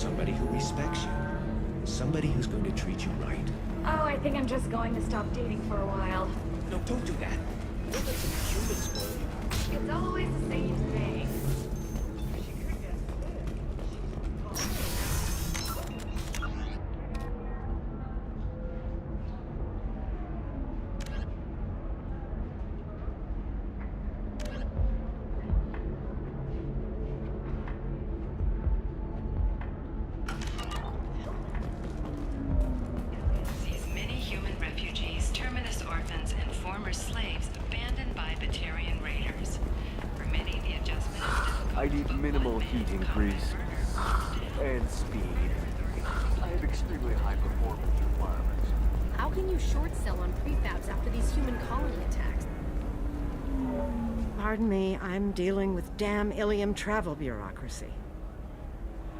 somebody who respects you. Somebody who's going to treat you right. Oh, I think I'm just going to stop dating for a while. No, don't do that. Don't let some human spoil you. It's always the same thing. I need minimal heat increase and speed. I have extremely high performance requirements. How can you short sell on prefabs after these human colony attacks? Pardon me, I'm dealing with damn Ilium travel bureaucracy.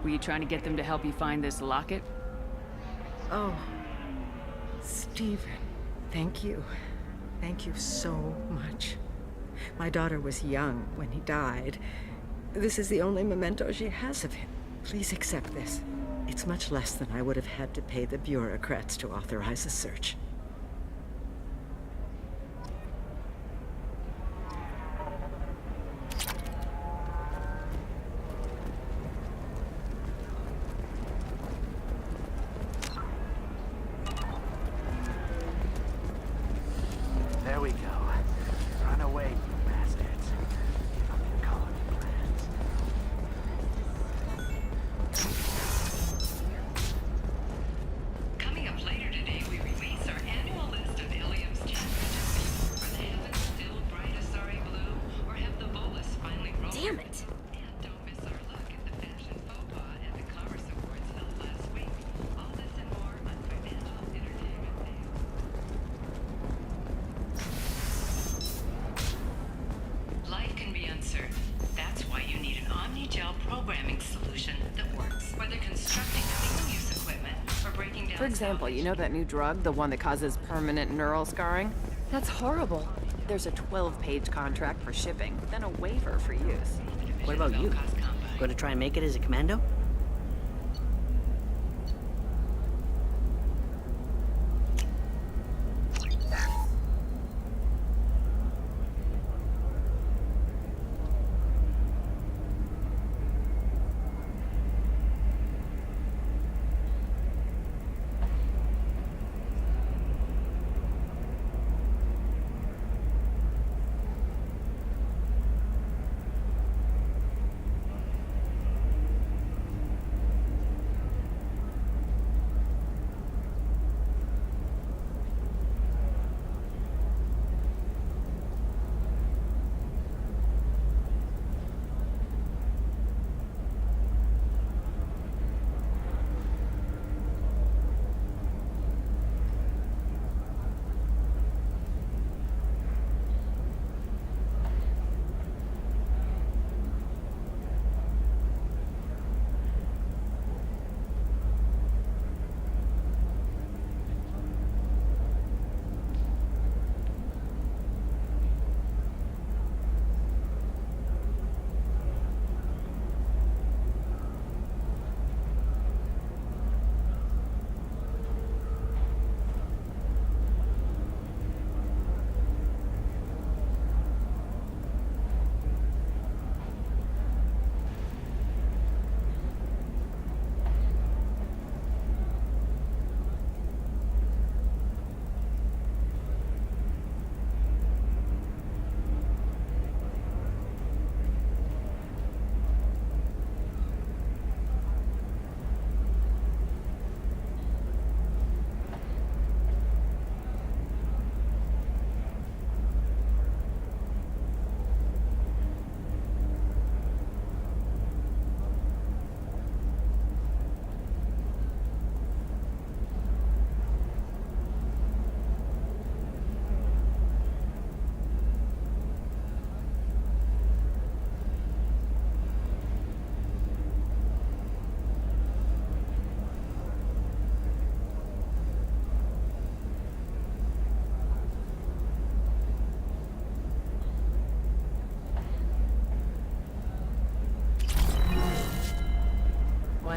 Were you trying to get them to help you find this locket? Oh, Stephen, thank you. Thank you so much. My daughter was young when he died. This is the only memento she has of him. Please accept this. It's much less than I would have had to pay the bureaucrats to authorize a search. There we go. Run away, you bastards. From your colony plans. Coming up later today, we release our annual list of Ilium's challenges. Are the heavens still bright as sorry blue, or have the bolus finally rolled? Damn it! And don't miss our look at the fashion faux pas at the Commerce Awards held last week. All this and more on Financial Entertainment Day. Life can be uncertain. That's why you need an omni-gel programming solution that works. Whether constructing single-use equipment or breaking down... For example, you know that new drug, the one that causes permanent neural scarring? That's horrible. There's a 12-page contract for shipping, then a waiver for use. What about you? Going to try and make it as a commando?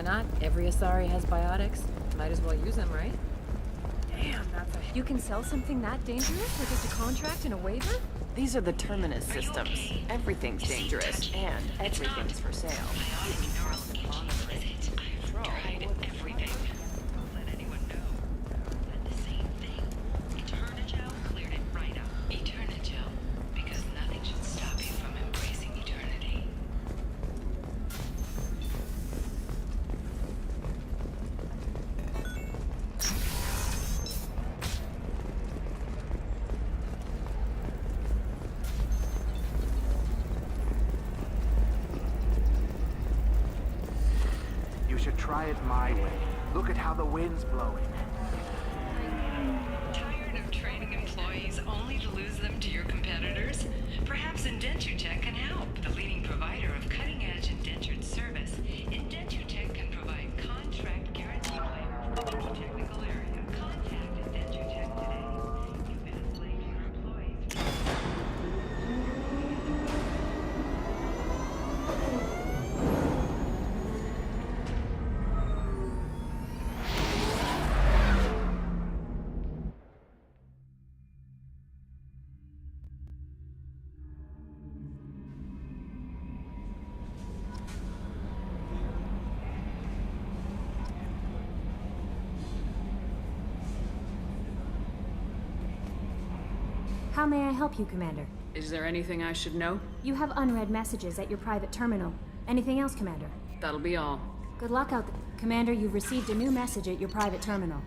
not? Every Asari has biotics. Might as well use them, right? Damn, that's a... You can sell something that dangerous for just a contract and a waiver? These are the Terminus systems. Everything's dangerous, and everything's for sale. Bionic neural imaging, is it? I've tried everything. Don't let anyone know. And the same thing. Eternigel cleared it right up. Eternigel, because nothing should stop you from embracing eternity. You should try it my way. Look at how the wind's blowing. Tired of training employees only to lose them to your competitors? Perhaps IndentureTech can help. The leading provider of cutting-edge indentured service, IndentureTech can provide contract guarantee waiver for each technical area. Contact IndentureTech today. You've been a slave to your employees. How may I help you, Commander? Is there anything I should know? You have unread messages at your private terminal. Anything else, Commander? That'll be all. Good luck out there. Commander, you've received a new message at your private terminal.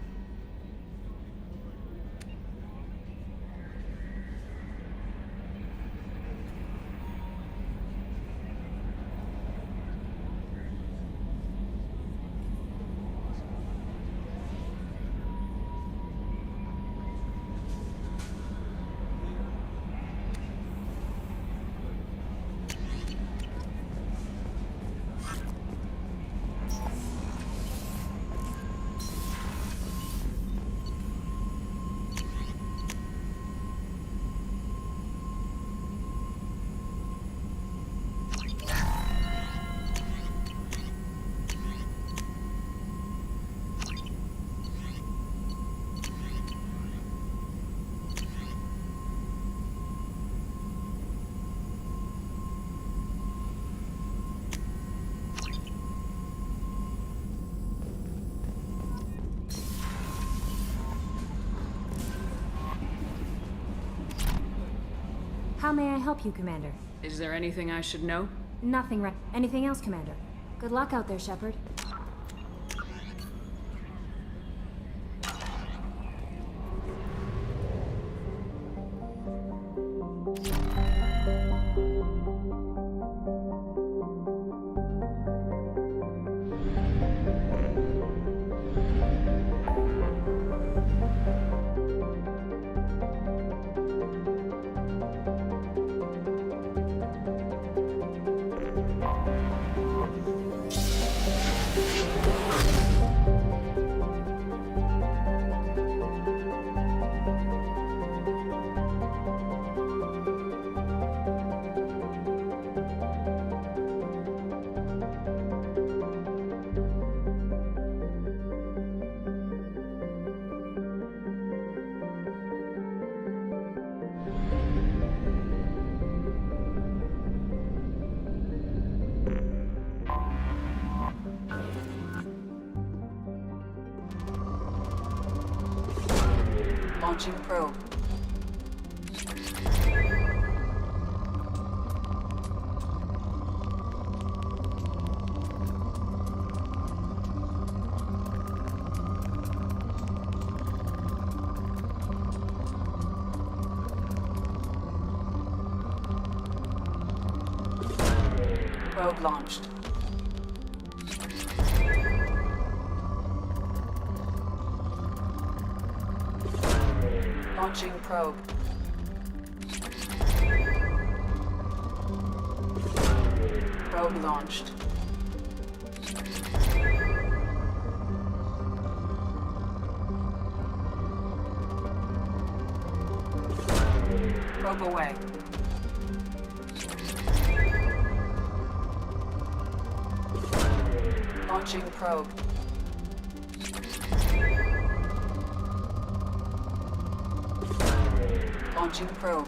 How may I help you, Commander? Is there anything I should know? Nothing, Anything else, Commander? Good luck out there, Shepard. Launching probe. Probe launched. Launching probe. Probe launched. Probe away. Launching probe. Launching probe.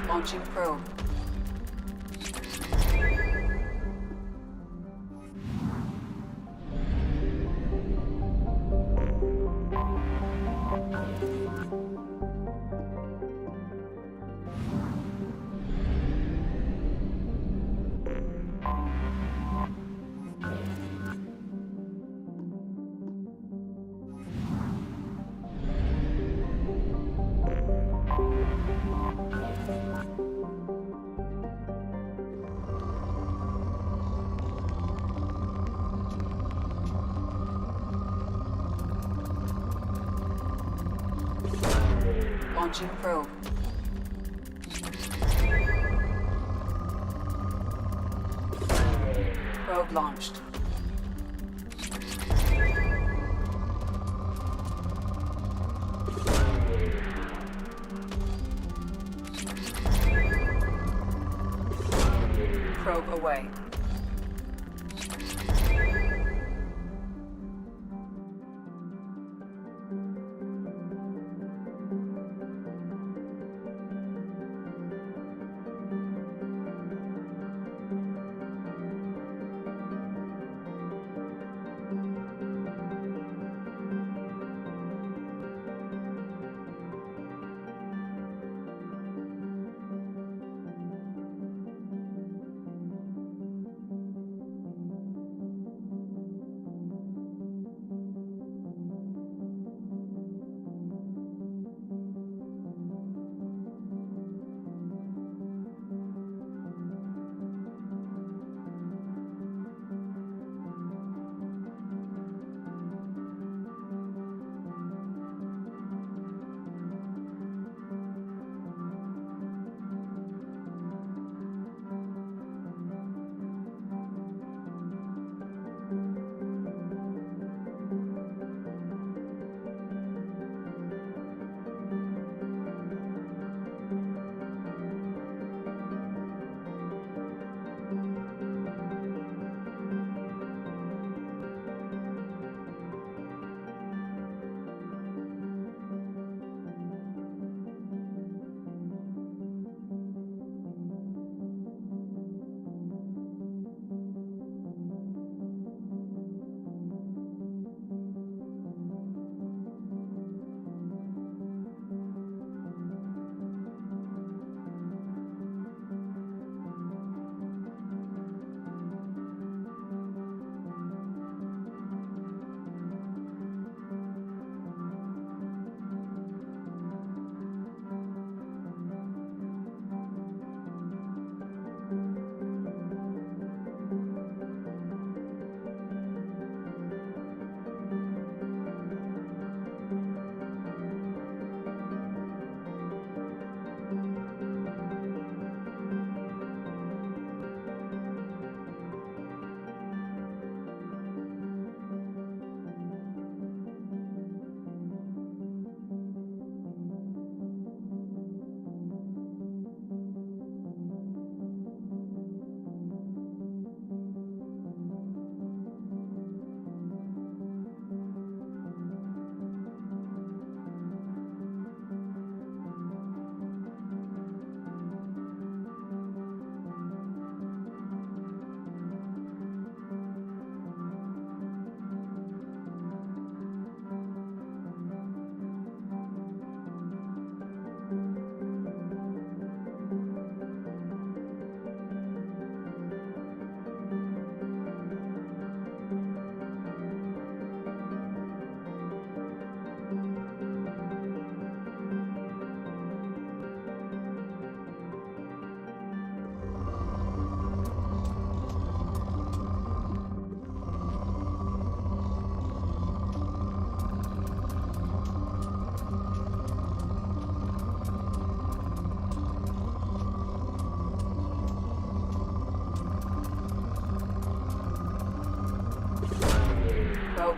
Launching probe. Launching probe. Probe launched. Probe away.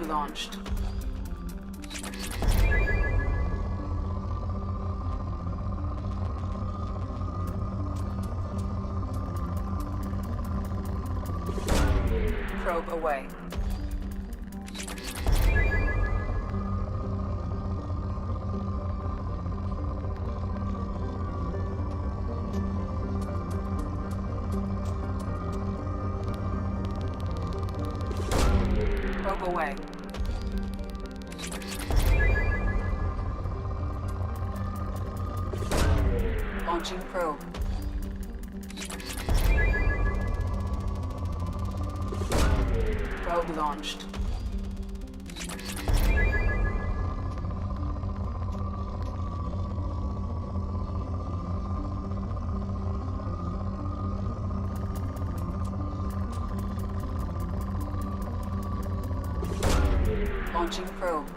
launched. Probe away. Probe away. Launching probe. Probe launched. Launching probe.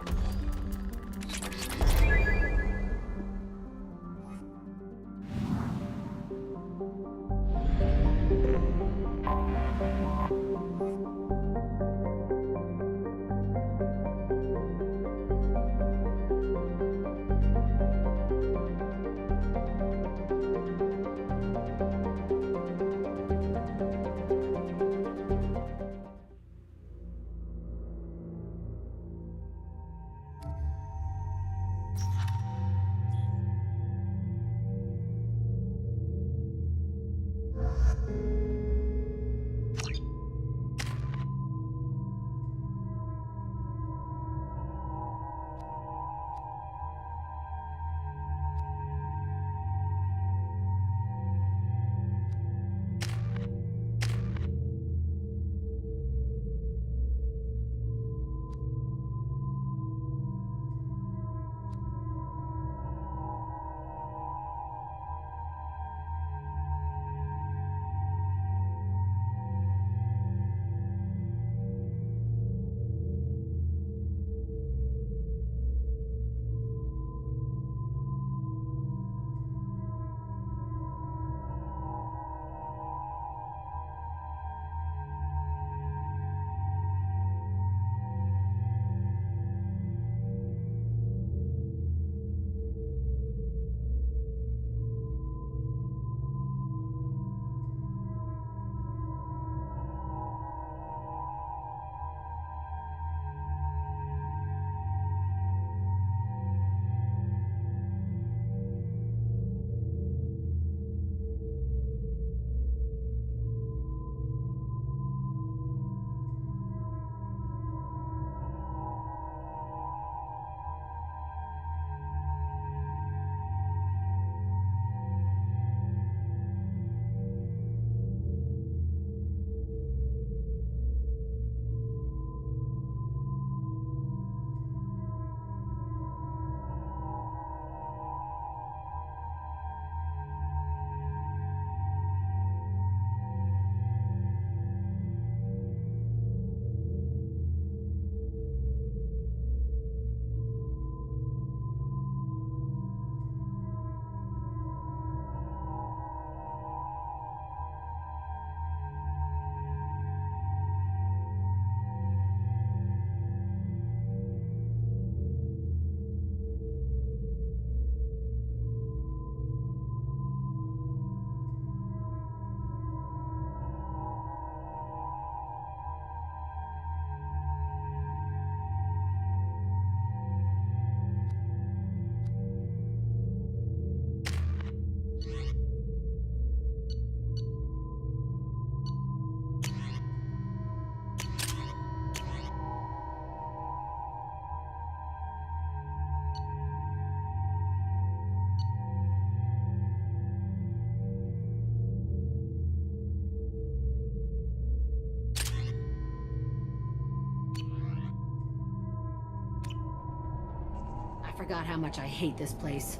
Forgot how much I hate this place.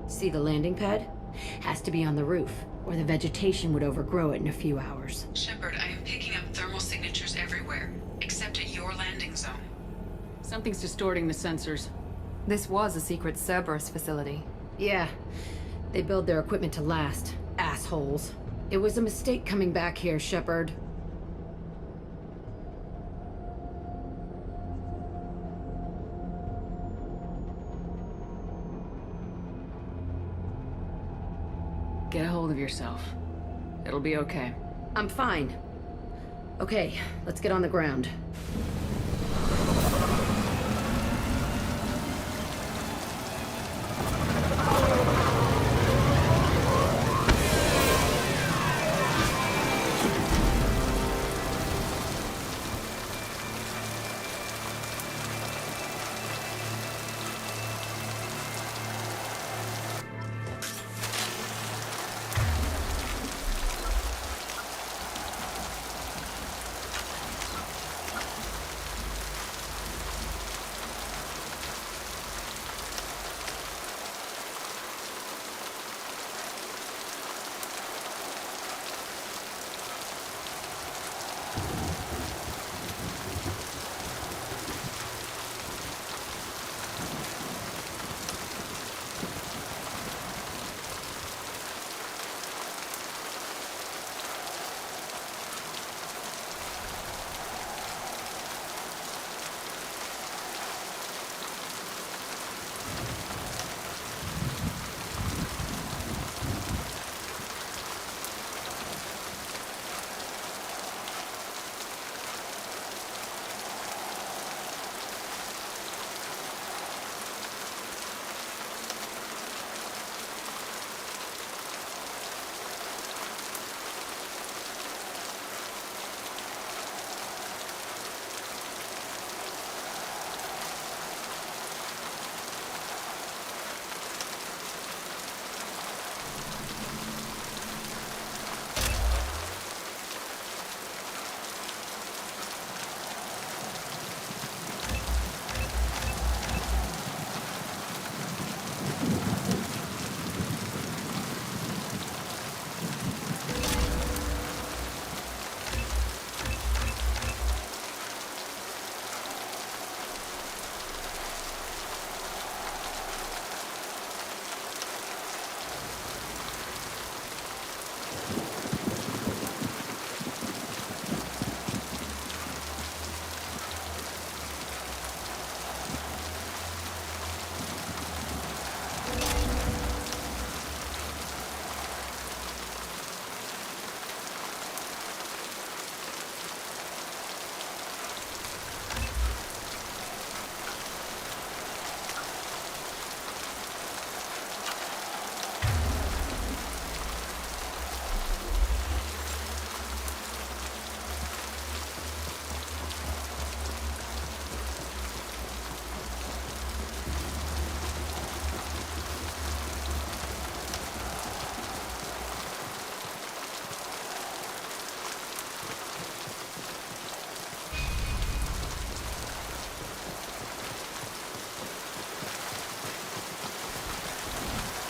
See the landing pad? Has to be on the roof, or the vegetation would overgrow it in a few hours. Shepard, I am picking up thermal signatures everywhere, except at your landing zone. Something's distorting the sensors. This was a secret Cerberus facility. Yeah. They build their equipment to last. Assholes. It was a mistake coming back here, Shepard. Get a hold of yourself. It'll be okay. I'm fine. Okay, let's get on the ground.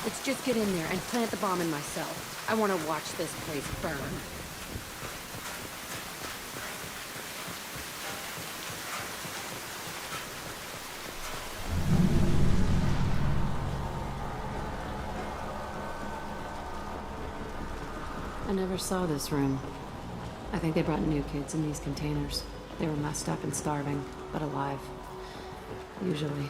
Let's just get in there and plant the bomb in myself. I want to watch this place burn. I never saw this room. I think they brought new kids in these containers. They were messed up and starving, but alive. Usually.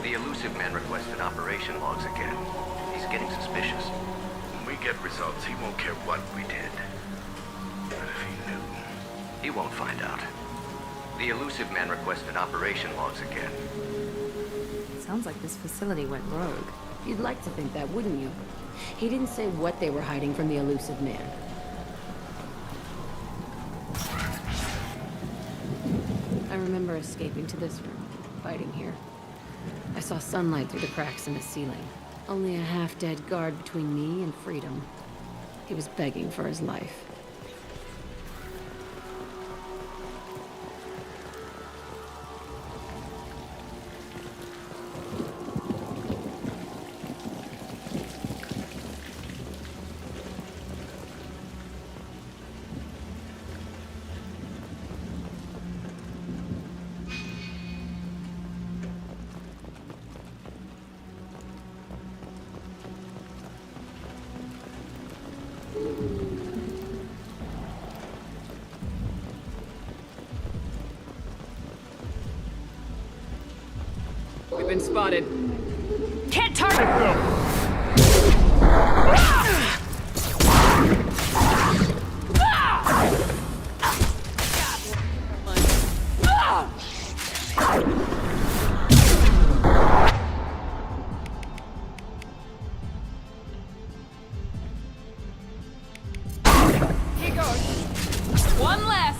The elusive man requested operation logs again. He's getting suspicious. When we get results, he won't care what we did. But if he knew... He won't find out. The elusive man requested operation logs again. Sounds like this facility went rogue. You'd like to think that, wouldn't you? He didn't say what they were hiding from the elusive man. I remember escaping to this room, fighting here. I saw sunlight through the cracks in the ceiling. Only a half-dead guard between me and freedom. He was begging for his life. We've been spotted. Can't target them! Here goes. One less.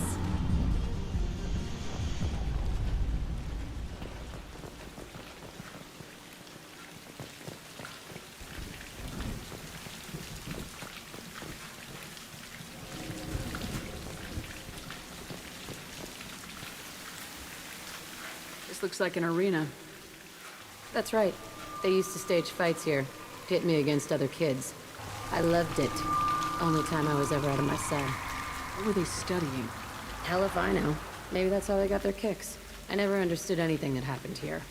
This looks like an arena. That's right. They used to stage fights here. Pit me against other kids. I loved it. Only time I was ever out of my cell. What were they studying? Hell if I know. Maybe that's how they got their kicks. I never understood anything that happened here.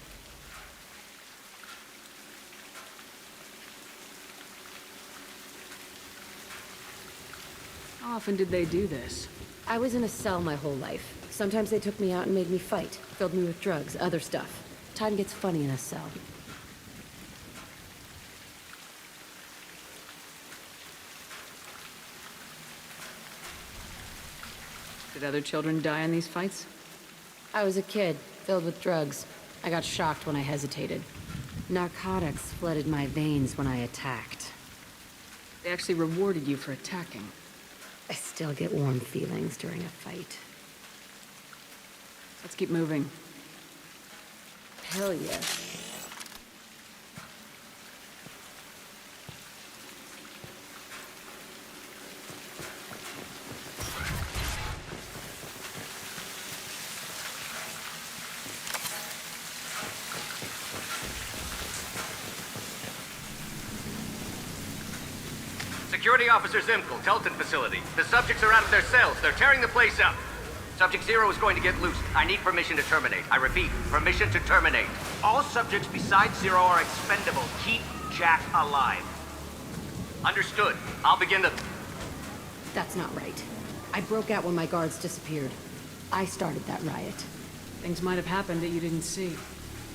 How often did they do this? I was in a cell my whole life. Sometimes they took me out and made me fight. Filled me with drugs, other stuff. Time gets funny in a cell. Did other children die in these fights? I was a kid, filled with drugs. I got shocked when I hesitated. Narcotics flooded my veins when I attacked. They actually rewarded you for attacking. I still get warm feelings during a fight. Let's keep moving. Hell yeah. Security Officer Zimkel, Telton facility. The subjects are out of their cells. They're tearing the place up. Subject 0 is going to get loose. I need permission to terminate. I repeat, permission to terminate. All subjects besides Zero are expendable. Keep Jack alive. Understood. I'll begin the... That's not right. I broke out when my guards disappeared. I started that riot. Things might have happened that you didn't see.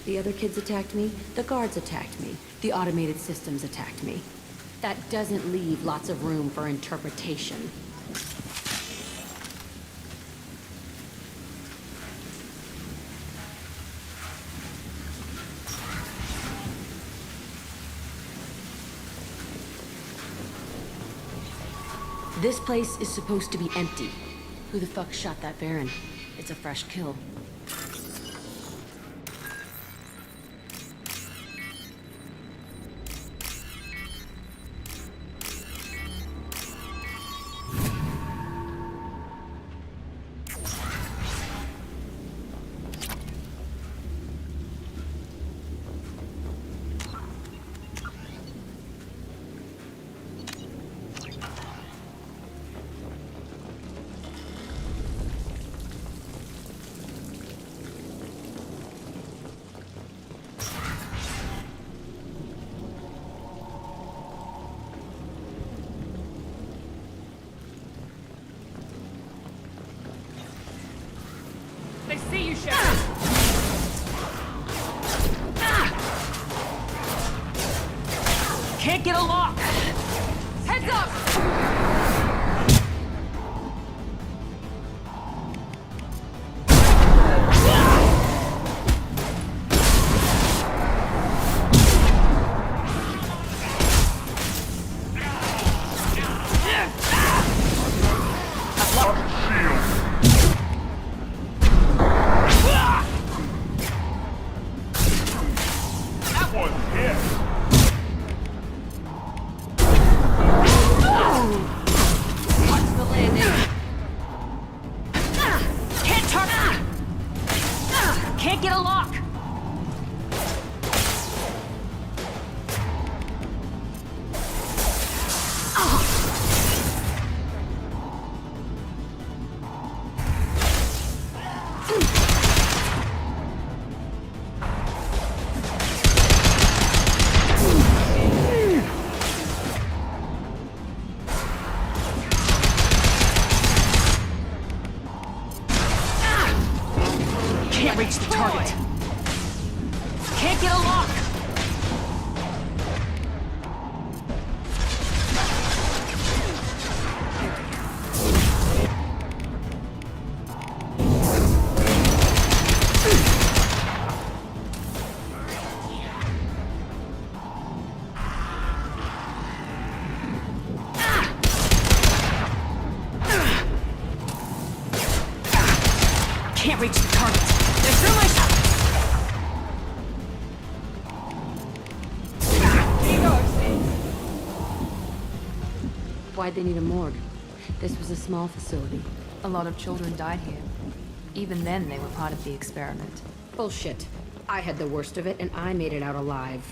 The other kids attacked me, the guards attacked me, the automated systems attacked me. That doesn't leave lots of room for interpretation. This place is supposed to be empty. Who the fuck shot that Baron? It's a fresh kill. They see you, Sheriff! Can't get a lock! Heads up! Can't get a lock! Can't reach the target. Can't get a lock. Can't reach the target. They're through my shot. Why'd they need a morgue? This was a small facility. A lot of children died here. Even then, they were part of the experiment. Bullshit. I had the worst of it, and I made it out alive.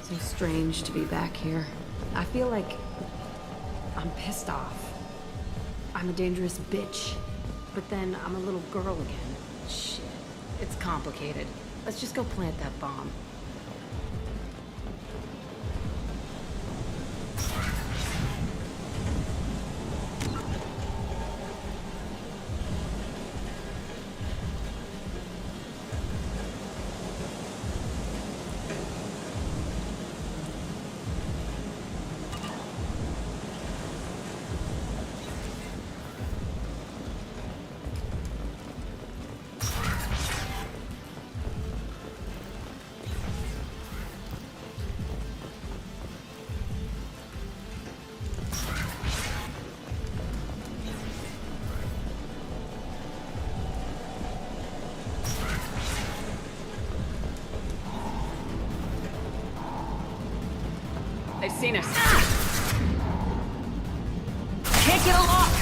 So strange to be back here. I feel like I'm pissed off. I'm a dangerous bitch. But then I'm a little girl again. Shit. It's complicated. Let's just go plant that bomb. They've seen us. Can't get a lock!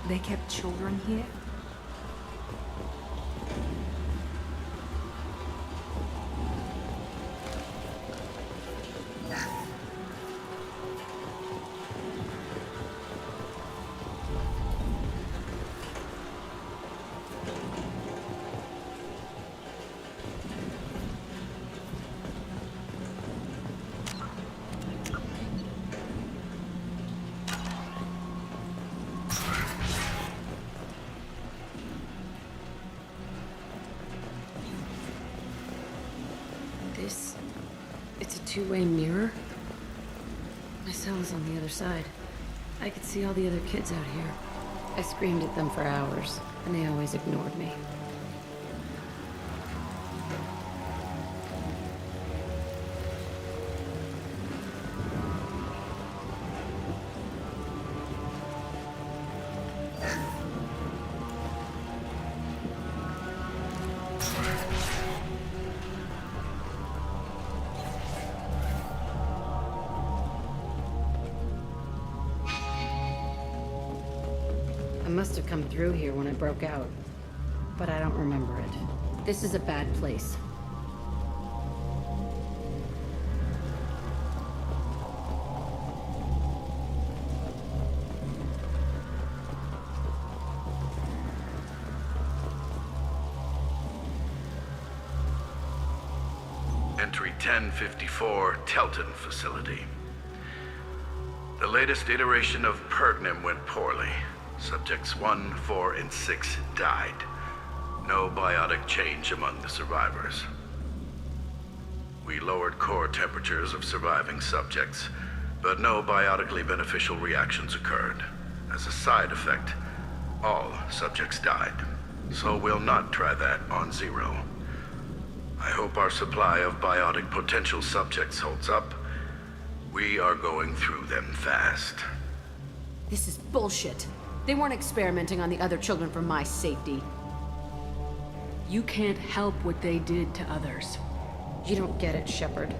They kept children here? two-way mirror? My cell is on the other side. I could see all the other kids out here. I screamed at them for hours, and they always ignored me. I must have come through here when I broke out, but I don't remember it. This is a bad place. Entry 1054, Telton facility. The latest iteration of Pergnim went poorly. Subjects 1, 4, and 6 died. No biotic change among the survivors. We lowered core temperatures of surviving subjects, but no biotically beneficial reactions occurred. As a side effect, all subjects died. So we'll not try that on Zero. I hope our supply of biotic potential subjects holds up. We are going through them fast. This is bullshit. They weren't experimenting on the other children for my safety. You can't help what they did to others. You don't get it, Shepard.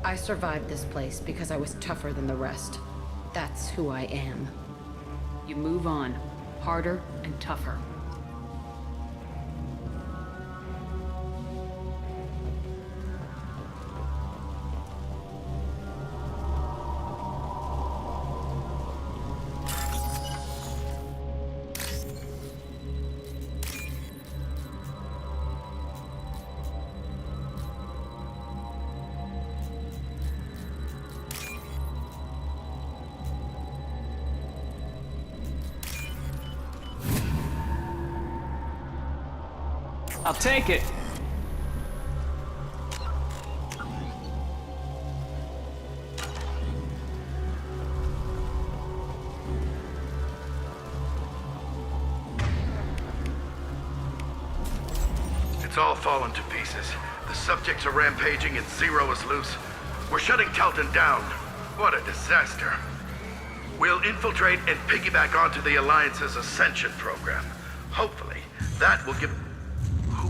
I survived this place because I was tougher than the rest. That's who I am. You move on, harder and tougher. I'll take it. It's all fallen to pieces. The subjects are rampaging and Zero is loose. We're shutting Telton down. What a disaster. We'll infiltrate and piggyback onto the Alliance's Ascension program. Hopefully, that will give...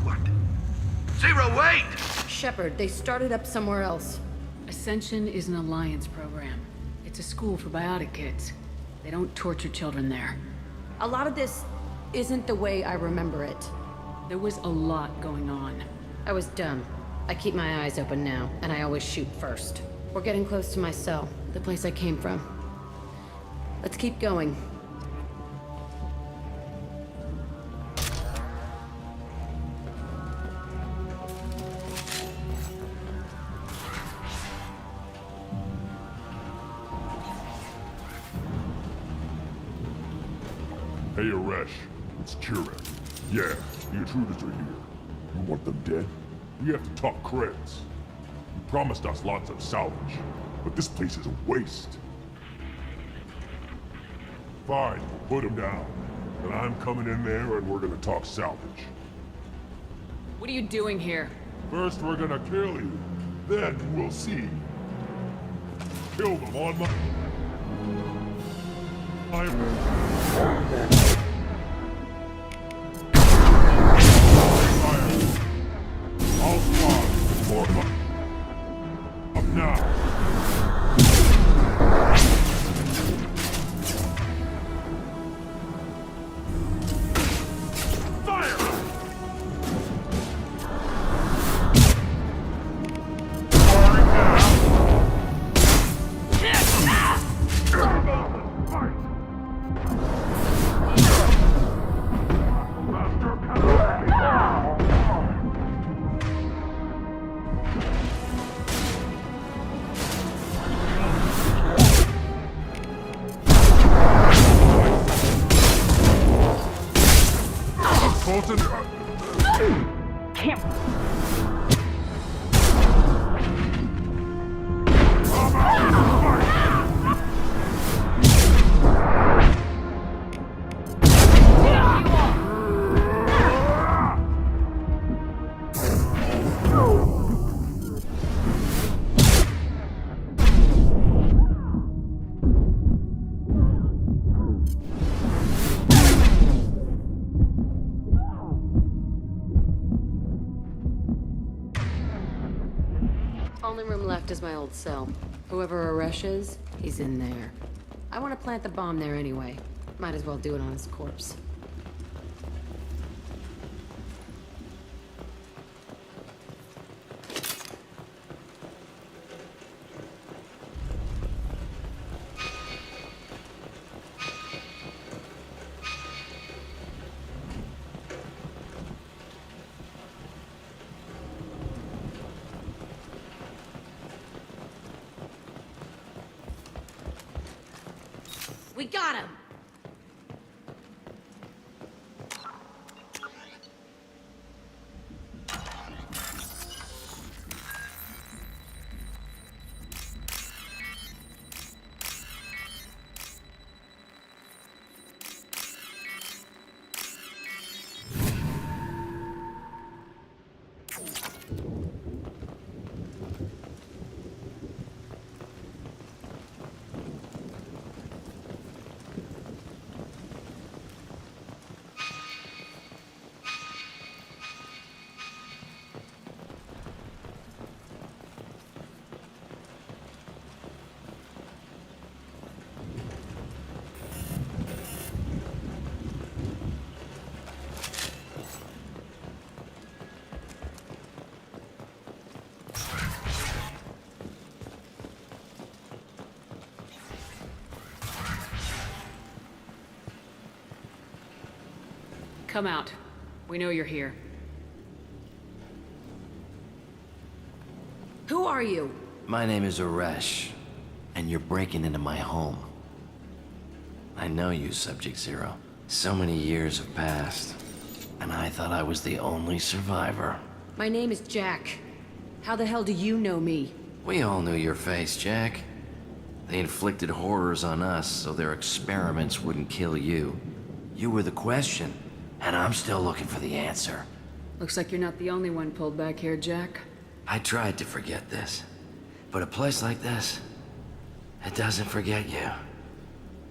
What? Zero, wait! Shepard, they started up somewhere else. Ascension is an Alliance program. It's a school for biotic kids. They don't torture children there. A lot of this isn't the way I remember it. There was a lot going on. I was dumb. I keep my eyes open now, and I always shoot first. We're getting close to my cell, the place I came from. Let's keep going. Hey, Aresh. It's Kieran. Yeah, the intruders are here. You want them dead? We have to talk creds. You promised us lots of salvage, but this place is a waste. Fine, put them down. Then I'm coming in there and we're gonna talk salvage. What are you doing here? First we're gonna kill you, then we'll see. Kill them on my... I'll spawn for them. Up now. is my old cell. Whoever Aresh is, he's in there. I want to plant the bomb there anyway. Might as well do it on his corpse. We got him! Come out. We know you're here. Who are you? My name is Aresh, and you're breaking into my home. I know you, Subject Zero. So many years have passed, and I thought I was the only survivor. My name is Jack. How the hell do you know me? We all knew your face, Jack. They inflicted horrors on us so their experiments wouldn't kill you. You were the question, and I'm still looking for the answer. Looks like you're not the only one pulled back here, Jack. I tried to forget this, but a place like this, it doesn't forget you.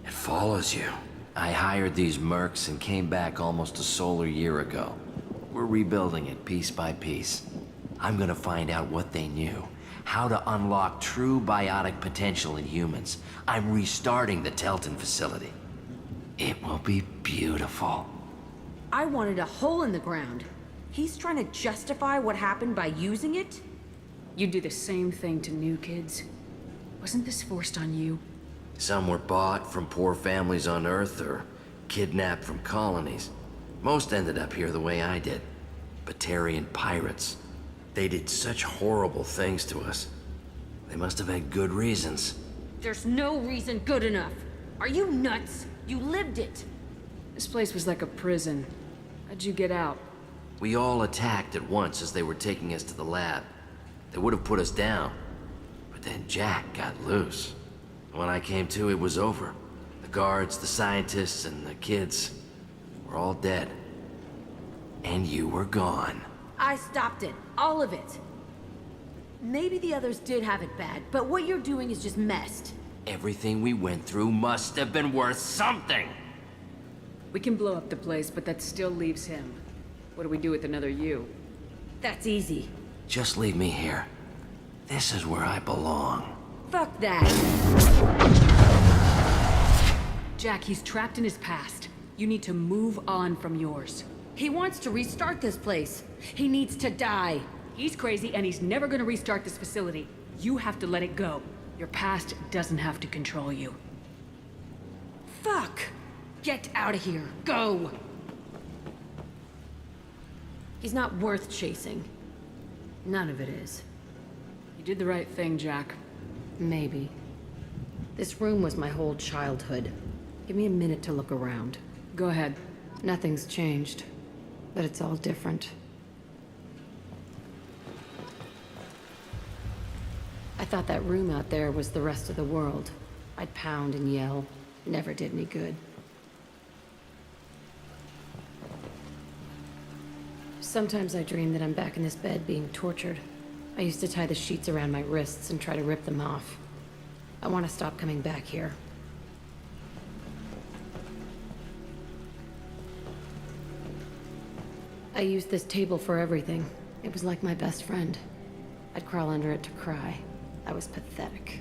It follows you. I hired these mercs and came back almost a solar year ago. We're rebuilding it piece by piece. I'm gonna find out what they knew, how to unlock true biotic potential in humans. I'm restarting the Telton facility. It will be beautiful. I wanted a hole in the ground. He's trying to justify what happened by using it? You do the same thing to new kids. Wasn't this forced on you? Some were bought from poor families on Earth or kidnapped from colonies. Most ended up here the way I did. Batarian pirates. They did such horrible things to us. They must have had good reasons. There's no reason good enough. Are you nuts? You lived it. This place was like a prison. How'd you get out? We all attacked at once as they were taking us to the lab. They would have put us down. But then Jack got loose. When I came to, it was over. The guards, the scientists, and the kids were all dead. And you were gone. I stopped it. All of it. Maybe the others did have it bad, but what you're doing is just messed. Everything we went through must have been worth something! We can blow up the place, but that still leaves him. What do we do with another you? That's easy. Just leave me here. This is where I belong. Fuck that. Jack, he's trapped in his past. You need to move on from yours. He wants to restart this place. He needs to die. He's crazy and he's never gonna restart this facility. You have to let it go. Your past doesn't have to control you. Fuck! Get out of here. Go! He's not worth chasing. None of it is. You did the right thing, Jack. Maybe. This room was my whole childhood. Give me a minute to look around. Go ahead. Nothing's changed, but it's all different. I thought that room out there was the rest of the world. I'd pound and yell. Never did any good. Sometimes I dream that I'm back in this bed being tortured. I used to tie the sheets around my wrists and try to rip them off. I want to stop coming back here. I used this table for everything. It was like my best friend. I'd crawl under it to cry. I was pathetic.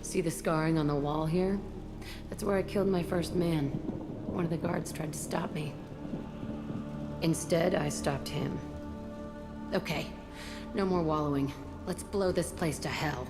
See the scarring on the wall here? That's where I killed my first man. One of the guards tried to stop me. Instead, I stopped him. Okay, no more wallowing. Let's blow this place to hell.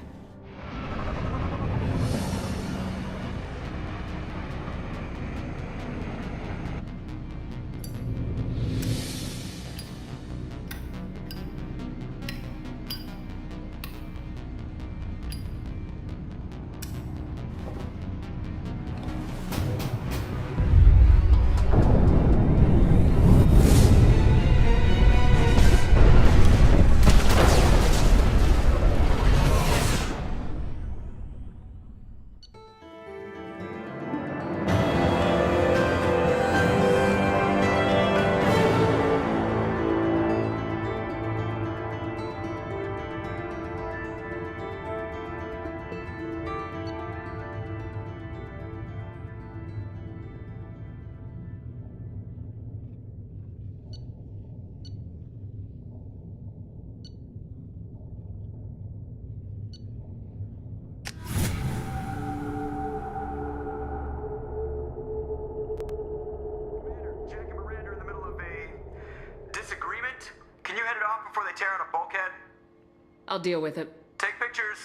I'll deal with it. Take pictures.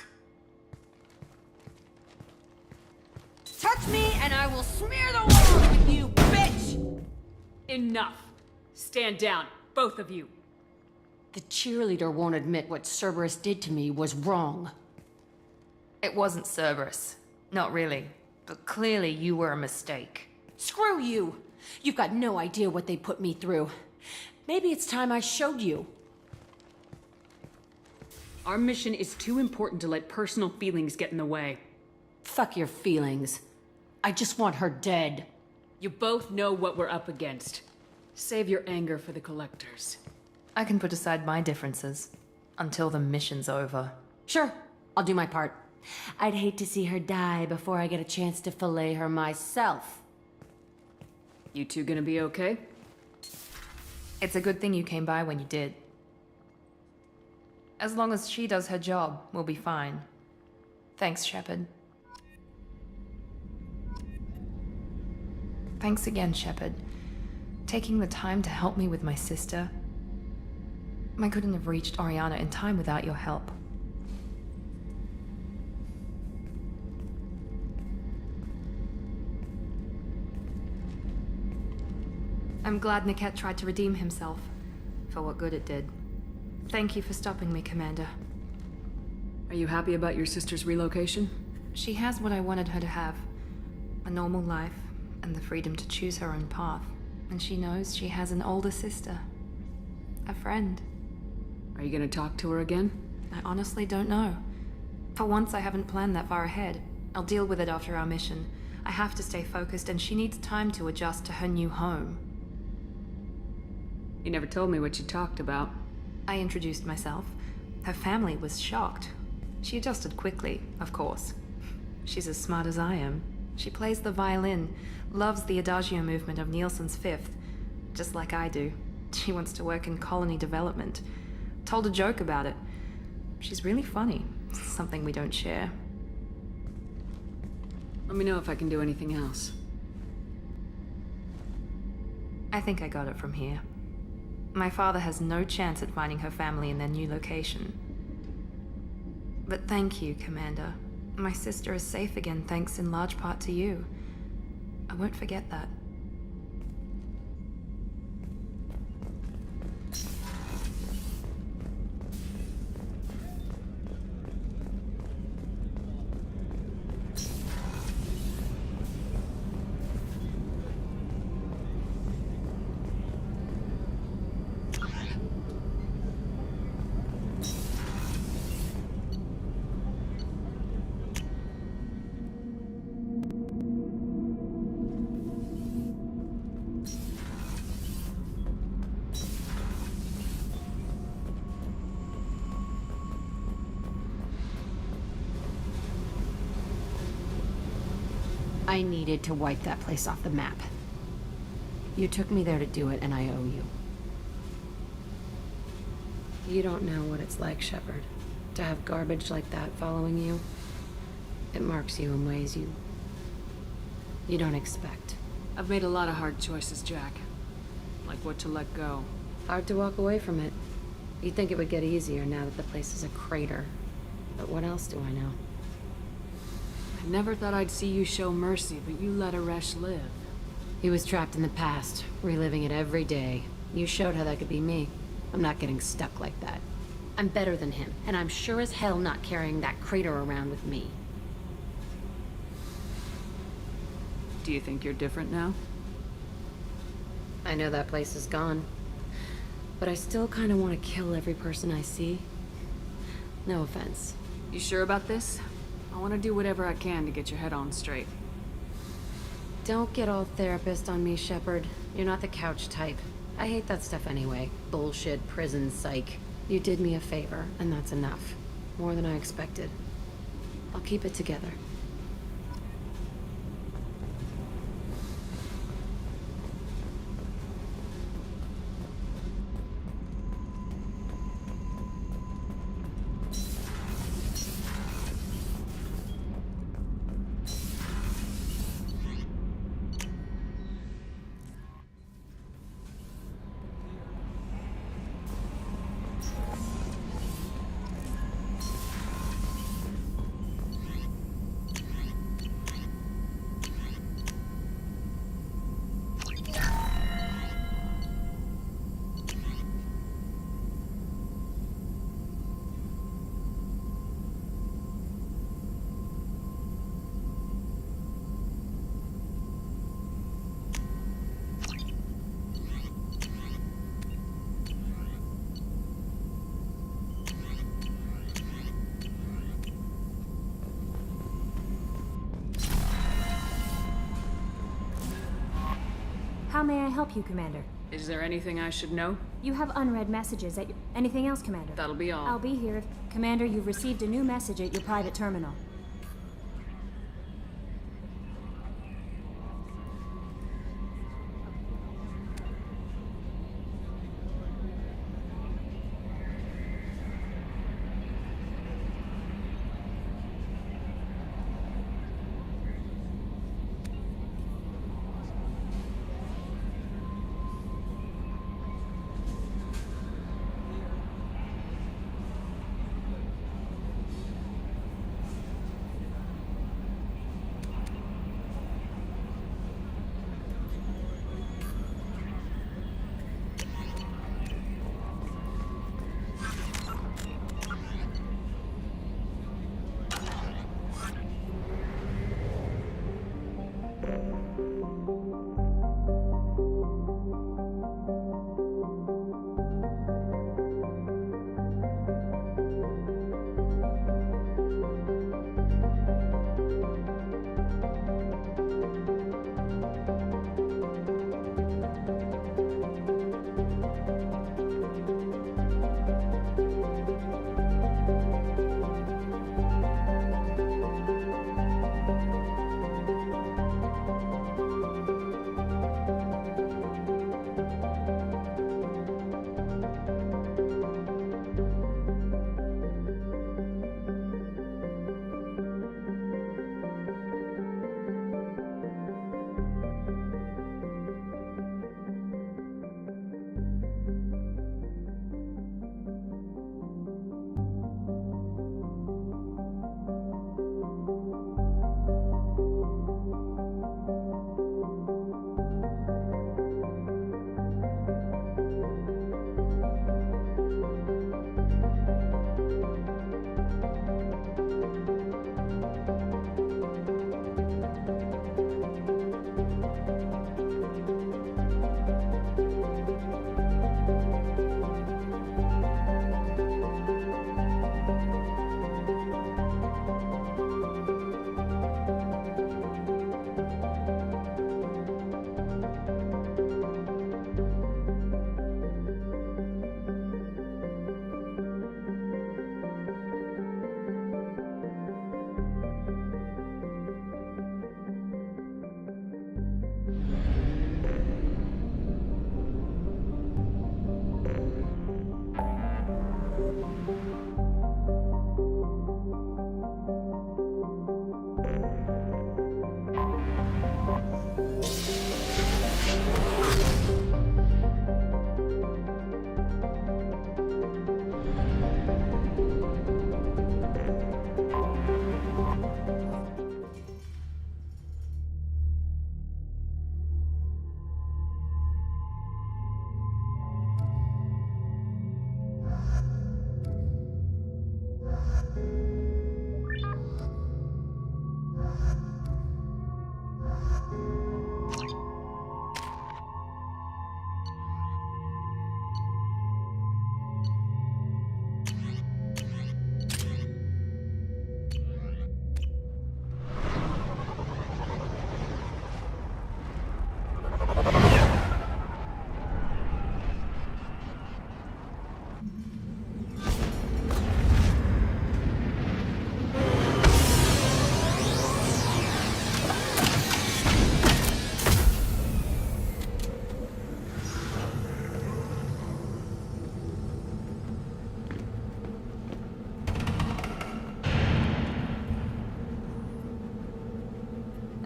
Touch me and I will smear the walls with you, bitch! Enough. Stand down, both of you. The cheerleader won't admit what Cerberus did to me was wrong. It wasn't Cerberus. Not really. But clearly you were a mistake. Screw you! You've got no idea what they put me through. Maybe it's time I showed you. Our mission is too important to let personal feelings get in the way. Fuck your feelings. I just want her dead. You both know what we're up against. Save your anger for the collectors. I can put aside my differences until the mission's over. Sure, I'll do my part. I'd hate to see her die before I get a chance to fillet her myself. You two gonna be okay? It's a good thing you came by when you did. As long as she does her job, we'll be fine. Thanks, Shepard. Thanks again, Shepard. Taking the time to help me with my sister. I couldn't have reached Oriana in time without your help. I'm glad Niket tried to redeem himself, for what good it did. Thank you for stopping me, Commander. Are you happy about your sister's relocation? She has what I wanted her to have. A normal life, and the freedom to choose her own path. And she knows she has an older sister. A friend. Are you gonna talk to her again? I honestly don't know. For once, I haven't planned that far ahead. I'll deal with it after our mission. I have to stay focused, and she needs time to adjust to her new home. You never told me what you talked about. I introduced myself. Her family was shocked. She adjusted quickly, of course. She's as smart as I am. She plays the violin, loves the Adagio movement of Nielsen's Fifth, just like I do. She wants to work in colony development. Told a joke about it. She's really funny, something we don't share. Let me know if I can do anything else. I think I got it from here. My father has no chance at finding her family in their new location. But thank you, Commander. My sister is safe again thanks in large part to you. I won't forget that. I needed to wipe that place off the map. You took me there to do it, and I owe you. You don't know what it's like, Shepard, to have garbage like that following you. It marks you in ways you don't expect. I've made a lot of hard choices, Jack. Like what to let go. Hard to walk away from it. You'd think it would get easier now that the place is a crater. But what else do I know? I never thought I'd see you show mercy, but you let Aresh live. He was trapped in the past, reliving it every day. You showed how that could be me. I'm not getting stuck like that. I'm better than him, and I'm sure as hell not carrying that crater around with me. Do you think you're different now? I know that place is gone. But I still kind of want to kill every person I see. No offense. You sure about this? I want to do whatever I can to get your head on straight. Don't get all therapist on me, Shepard. You're not the couch type. I hate that stuff anyway. Bullshit, prison, psych. You did me a favor, and that's enough. More than I expected. I'll keep it together. How may I help you, Commander? Is there anything I should know? You have unread messages at your... Anything else, Commander? That'll be all. I'll be here. Commander, you've received a new message at your private terminal.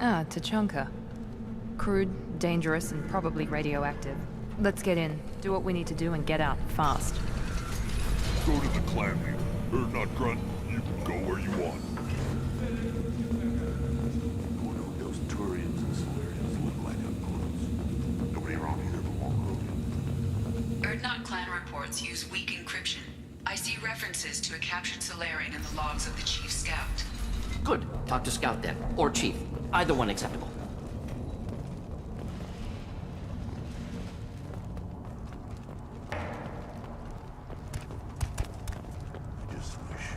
Ah, Tachanka. Crude, dangerous, and probably radioactive. Let's get in, do what we need to do, and get out fast. Go to the clan meeting. Or not, Grunt. You can go where you want. I wonder what those Turians and Solarians look like up close. Nobody around here but one group. Erdnot clan reports use weak encryption. I see references to a captured Solarian in the logs of the Chief Scout. Good. Talk to Scout then. Or Chief. Either one acceptable. I just wish...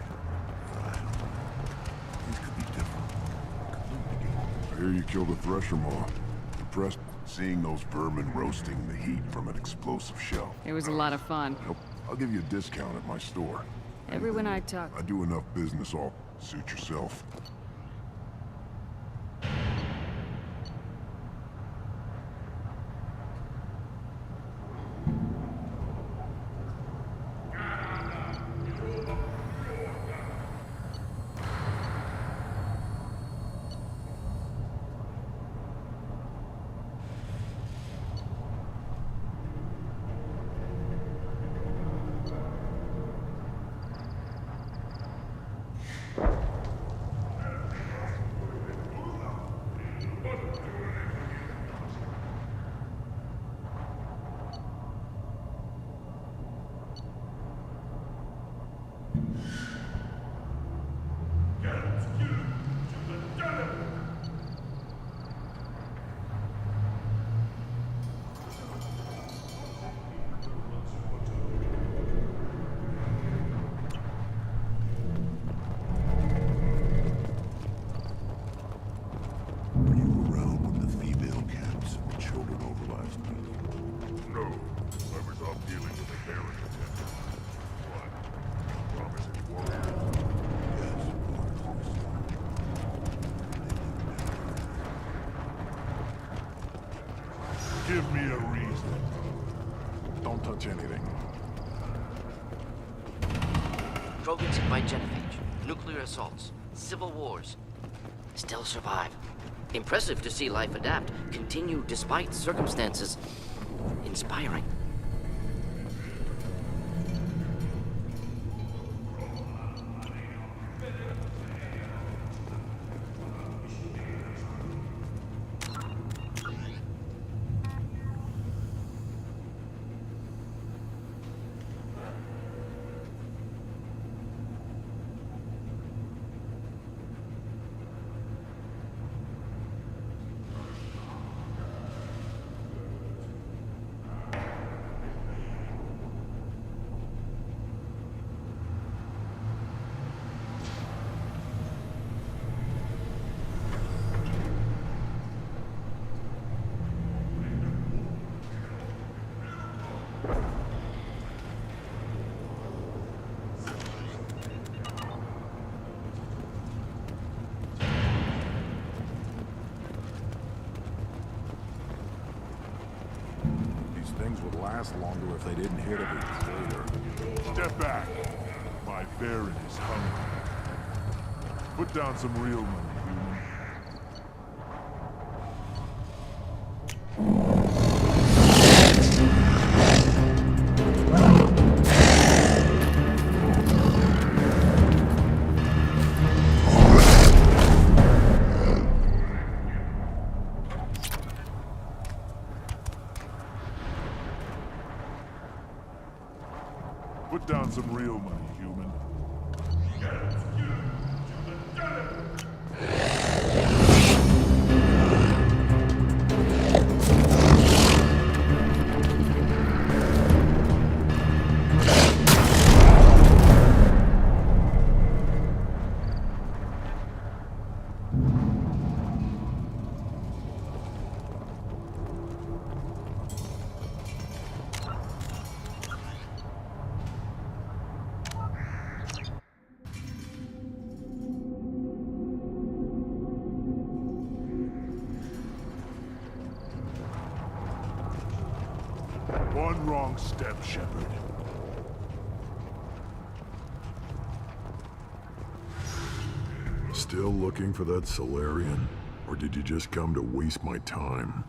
things could be different. I hear you killed a Thresher Maw. Impressed seeing those vermin roasting the heat from an explosive shell. It was a lot of fun. I'll give you a discount at my store. Everyone I talk I do enough business, all suit yourself. Give me a reason. Don't touch anything. Krogans invite genophage, nuclear assaults, civil wars. Still survive. Impressive to see life adapt, continue despite circumstances. Inspiring. Things would last longer if they didn't hit every crater. Step back. My Baron is hungry. Put down some real money, human. Put down some real money, human. One wrong step, Shepard. Still looking for that Solarian? Or did you just come to waste my time?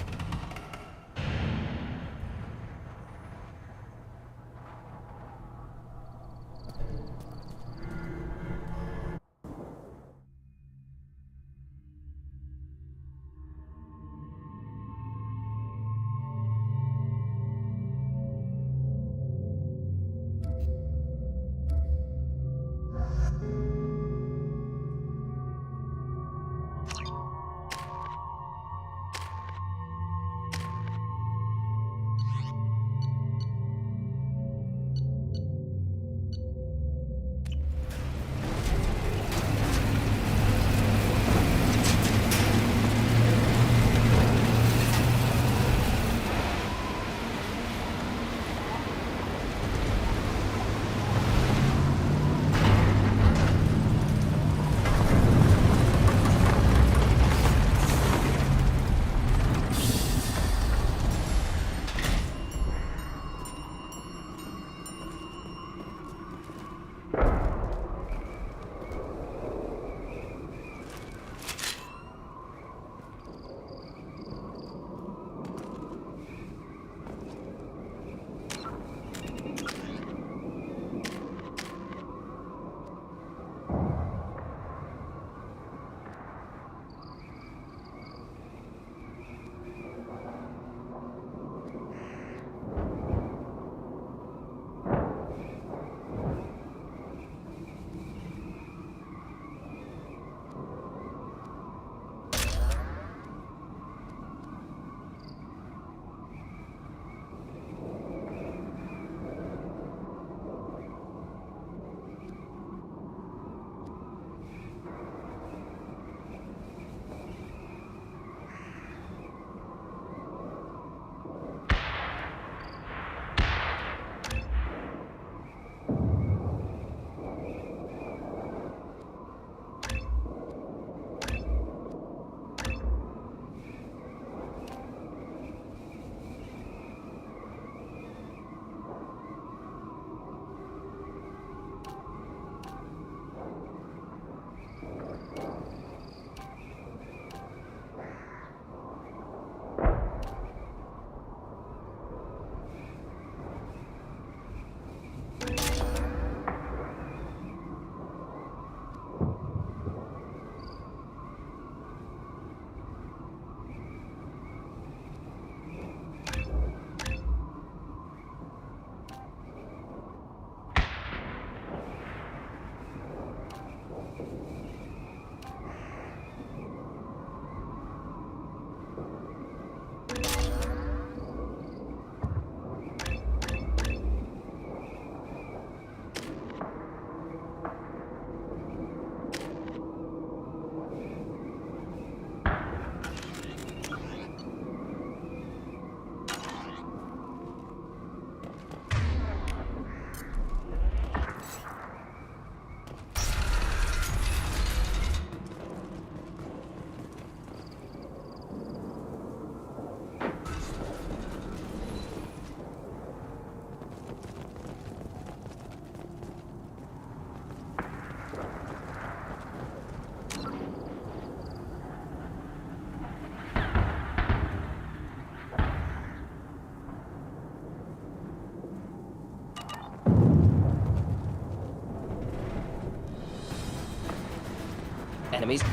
Enemies.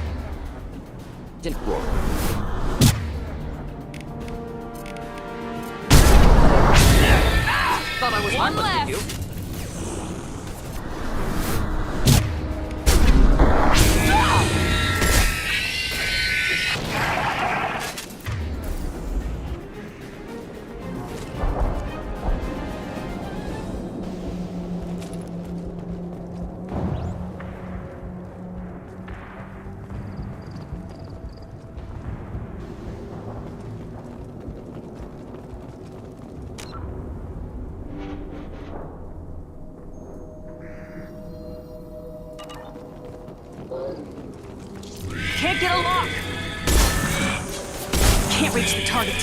Didn't roar. Thought I was harmless with you. Can't get a lock! Can't reach the target.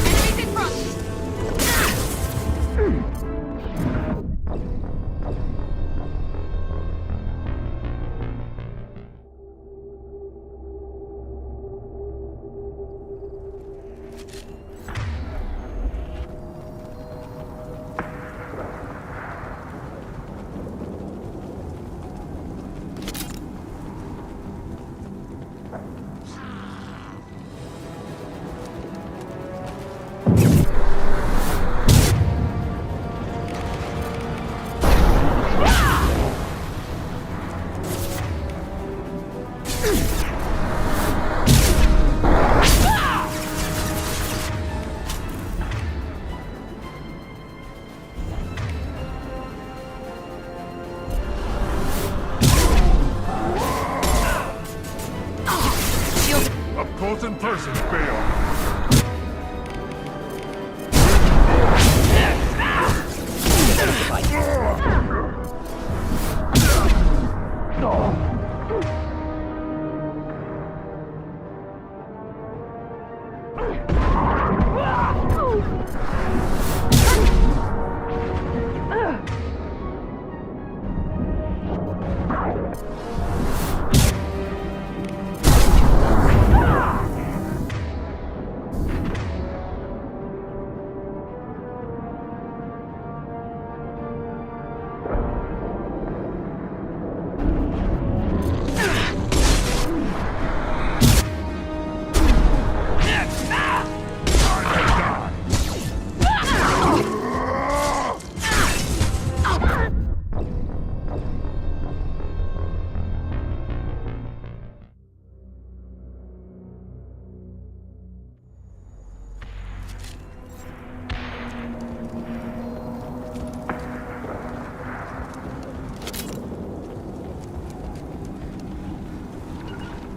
Enemies in front! Up close and personal, fail.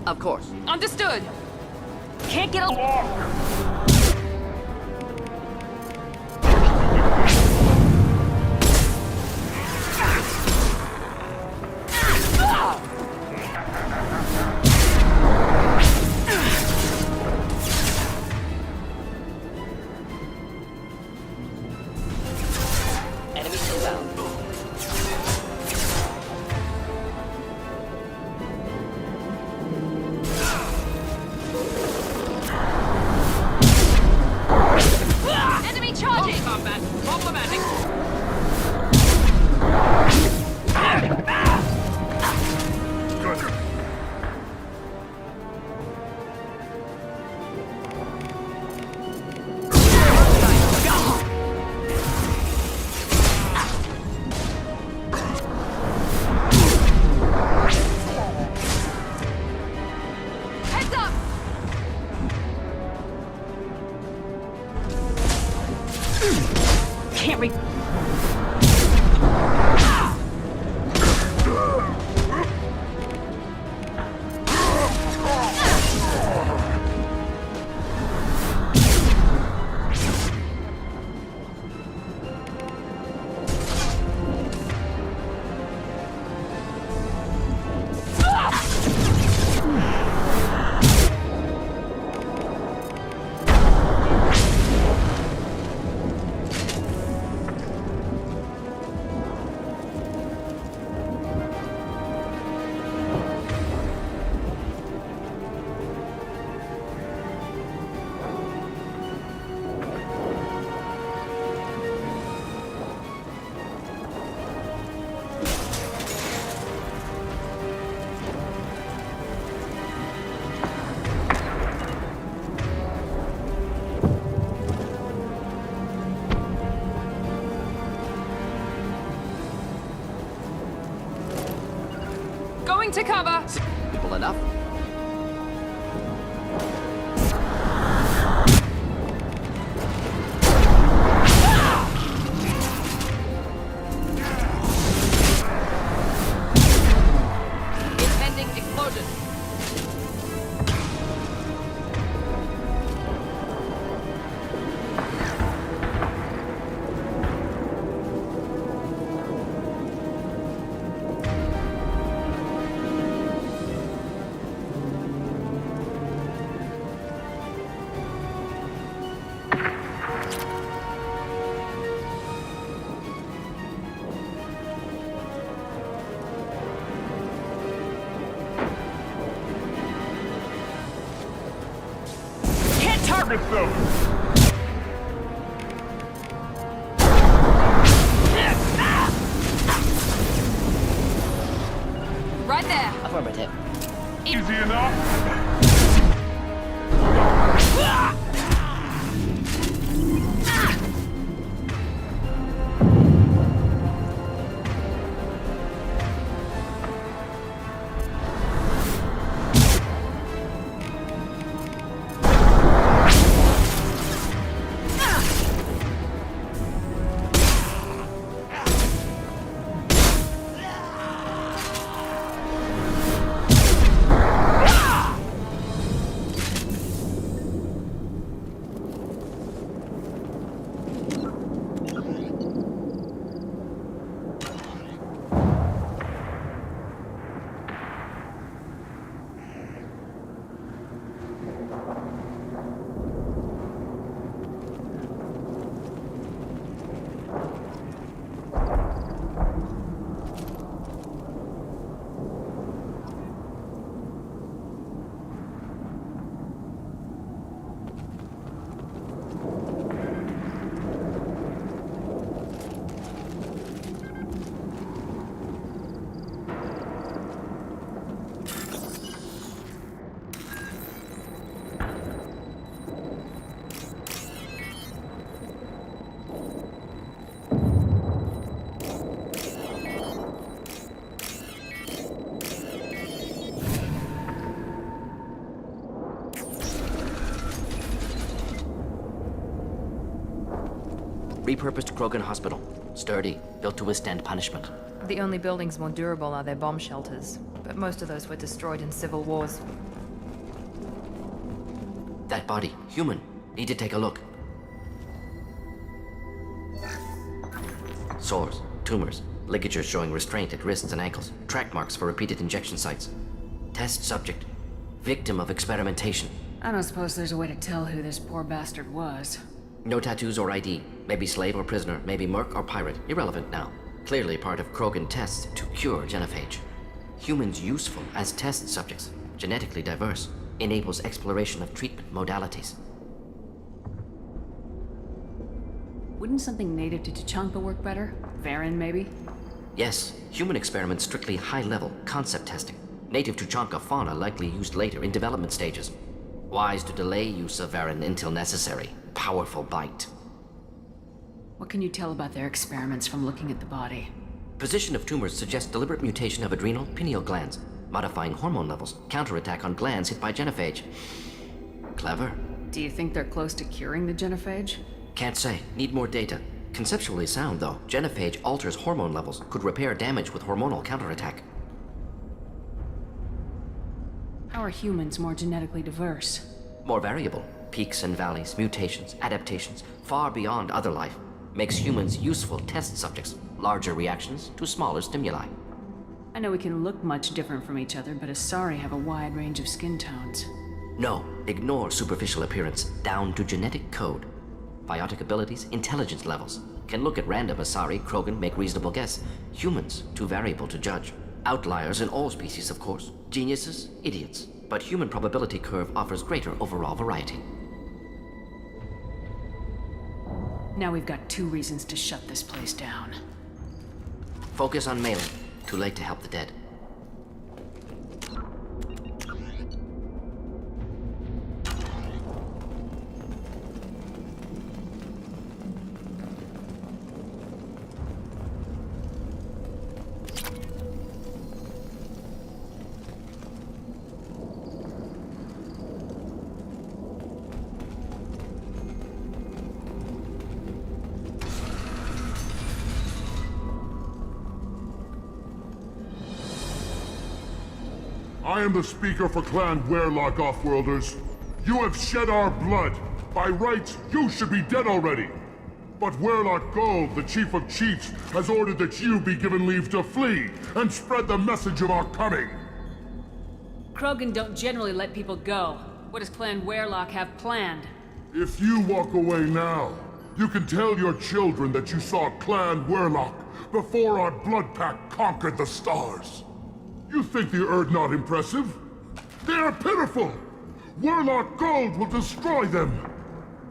Of course. Understood! Can't get along! Enemies inbound. Enemy charging! Close combat. Problematic. Heads up! Can't reach. Going to cover! People enough? Impending explosion. Target them! Right there. Affirmative. Easy enough? Repurposed Krogan Hospital. Sturdy, built to withstand punishment. The only buildings more durable are their bomb shelters, but most of those were destroyed in civil wars. That body, human. Need to take a look. Sores, tumors, ligatures showing restraint at wrists and ankles, track marks for repeated injection sites. Test subject. Victim of experimentation. I don't suppose there's a way to tell who this poor bastard was. No tattoos or ID. Maybe slave or prisoner, maybe merc or pirate. Irrelevant now. Clearly part of Krogan tests to cure genophage. Humans useful as test subjects. Genetically diverse. Enables exploration of treatment modalities. Wouldn't something native to Tuchanka work better? Varen, maybe? Yes, human experiments strictly high-level concept testing. Native Tuchanka fauna likely used later in development stages. Wise to delay use of Varen until necessary. Powerful bite. What can you tell about their experiments from looking at the body? Position of tumors suggests deliberate mutation of adrenal, pineal glands, modifying hormone levels, counterattack on glands hit by genophage. Clever. Do you think they're close to curing the genophage? Can't say. Need more data. Conceptually sound, though. Genophage alters hormone levels, could repair damage with hormonal counterattack. How are humans more genetically diverse? More variable. Peaks and valleys, mutations, adaptations, far beyond other life. Makes humans useful test subjects. Larger reactions to smaller stimuli. I know we can look much different from each other, but Asari have a wide range of skin tones. No, ignore superficial appearance, down to genetic code. Biotic abilities, intelligence levels. Can look at random Asari, Krogan, make reasonable guess. Humans, too variable to judge. Outliers in all species, of course. Geniuses, idiots. But human probability curve offers greater overall variety. Now we've got 2 reasons to shut this place down. Focus on mailing. Too late to help the dead. I am the speaker for Clan Werlock, Offworlders. You have shed our blood. By rights, you should be dead already. But Werlock Gold, the Chief of Chiefs, has ordered that you be given leave to flee and spread the message of our coming. Krogan don't generally let people go. What does Clan Werlock have planned? If you walk away now, you can tell your children that you saw Clan Werlock before our blood pact conquered the stars. You think the Erd not impressive? They are pitiful! Werlock Gold will destroy them!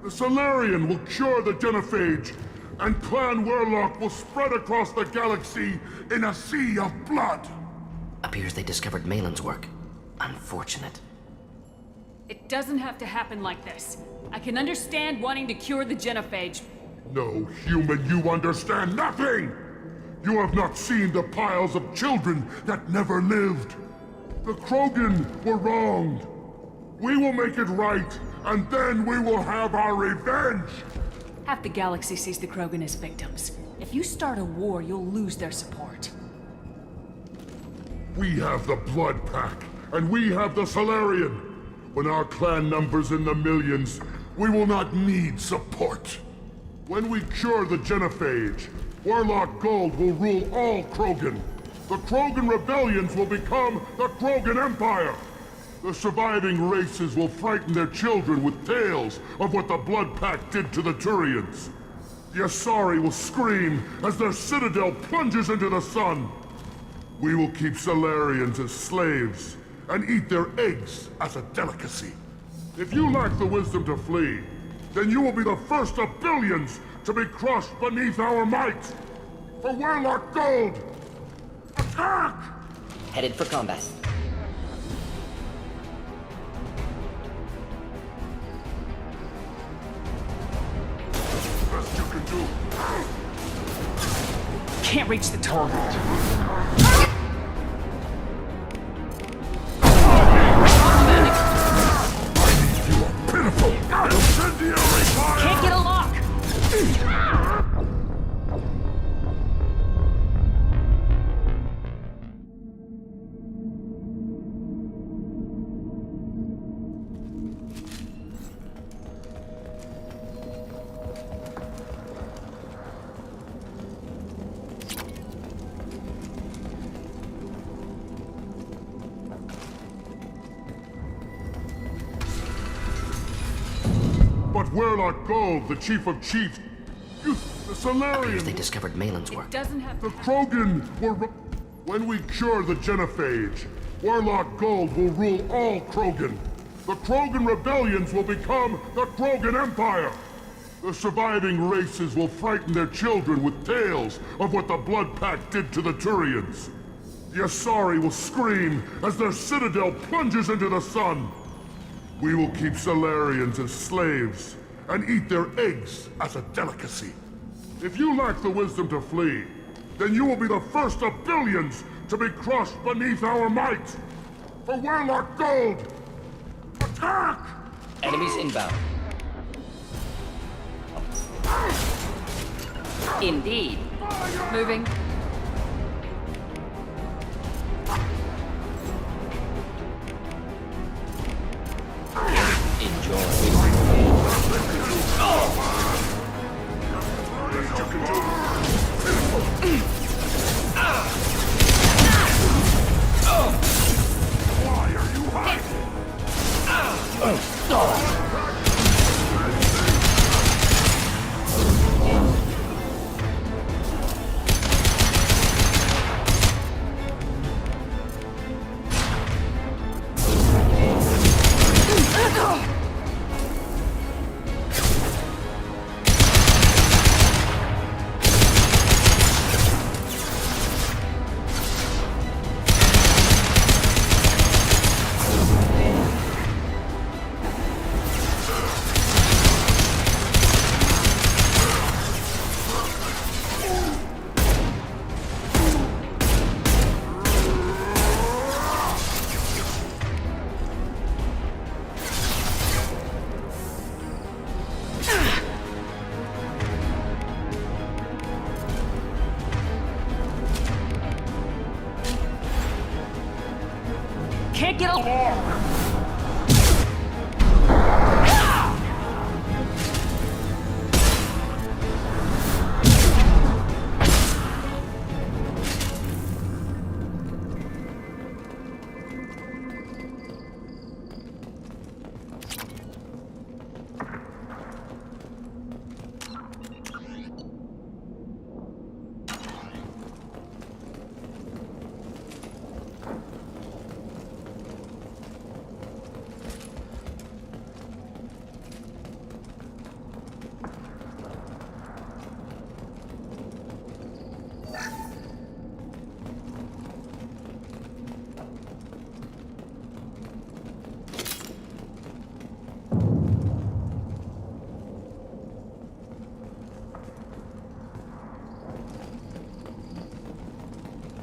The Solarian will cure the genophage, and Clan Warlock will spread across the galaxy in a sea of blood. Appears they discovered Malin's work. Unfortunate. It doesn't have to happen like this. I can understand wanting to cure the genophage. No, human, you understand nothing! You have not seen the piles of children that never lived. The Krogan were wronged. We will make it right, and then we will have our revenge! Half the galaxy sees the Krogan as victims. If you start a war, you'll lose their support. We have the Blood Pack, and we have the Solarian. When our clan numbers in the millions, we will not need support. When we cure the genophage, Warlock Gold will rule all Krogan. The Krogan rebellions will become the Krogan Empire. The surviving races will frighten their children with tales of what the Blood Pack did to the Turians. The Asari will scream as their citadel plunges into the sun. We will keep Solarians as slaves and eat their eggs as a delicacy. If you lack the wisdom to flee, then you will be the first of billions to be crushed beneath our might. For Warlock Gold, attack! Headed for combat. Best you can do. Can't reach the target. Can't get a lock! But Warlock Gold, the Chief of Chiefs, the Solarian... They discovered Malin's work. The Krogan were... When we cure the genophage, Warlock Gold will rule all Krogan. The Krogan rebellions will become the Krogan Empire. The surviving races will frighten their children with tales of what the Blood Pack did to the Turians. The Asari will scream as their citadel plunges into the sun. We will keep Solarians as slaves and eat their eggs as a delicacy. If you lack the wisdom to flee, then you will be the first of billions to be crushed beneath our might. For Warlock Gold, attack! Enemies inbound. Indeed. Moving. Can't get along!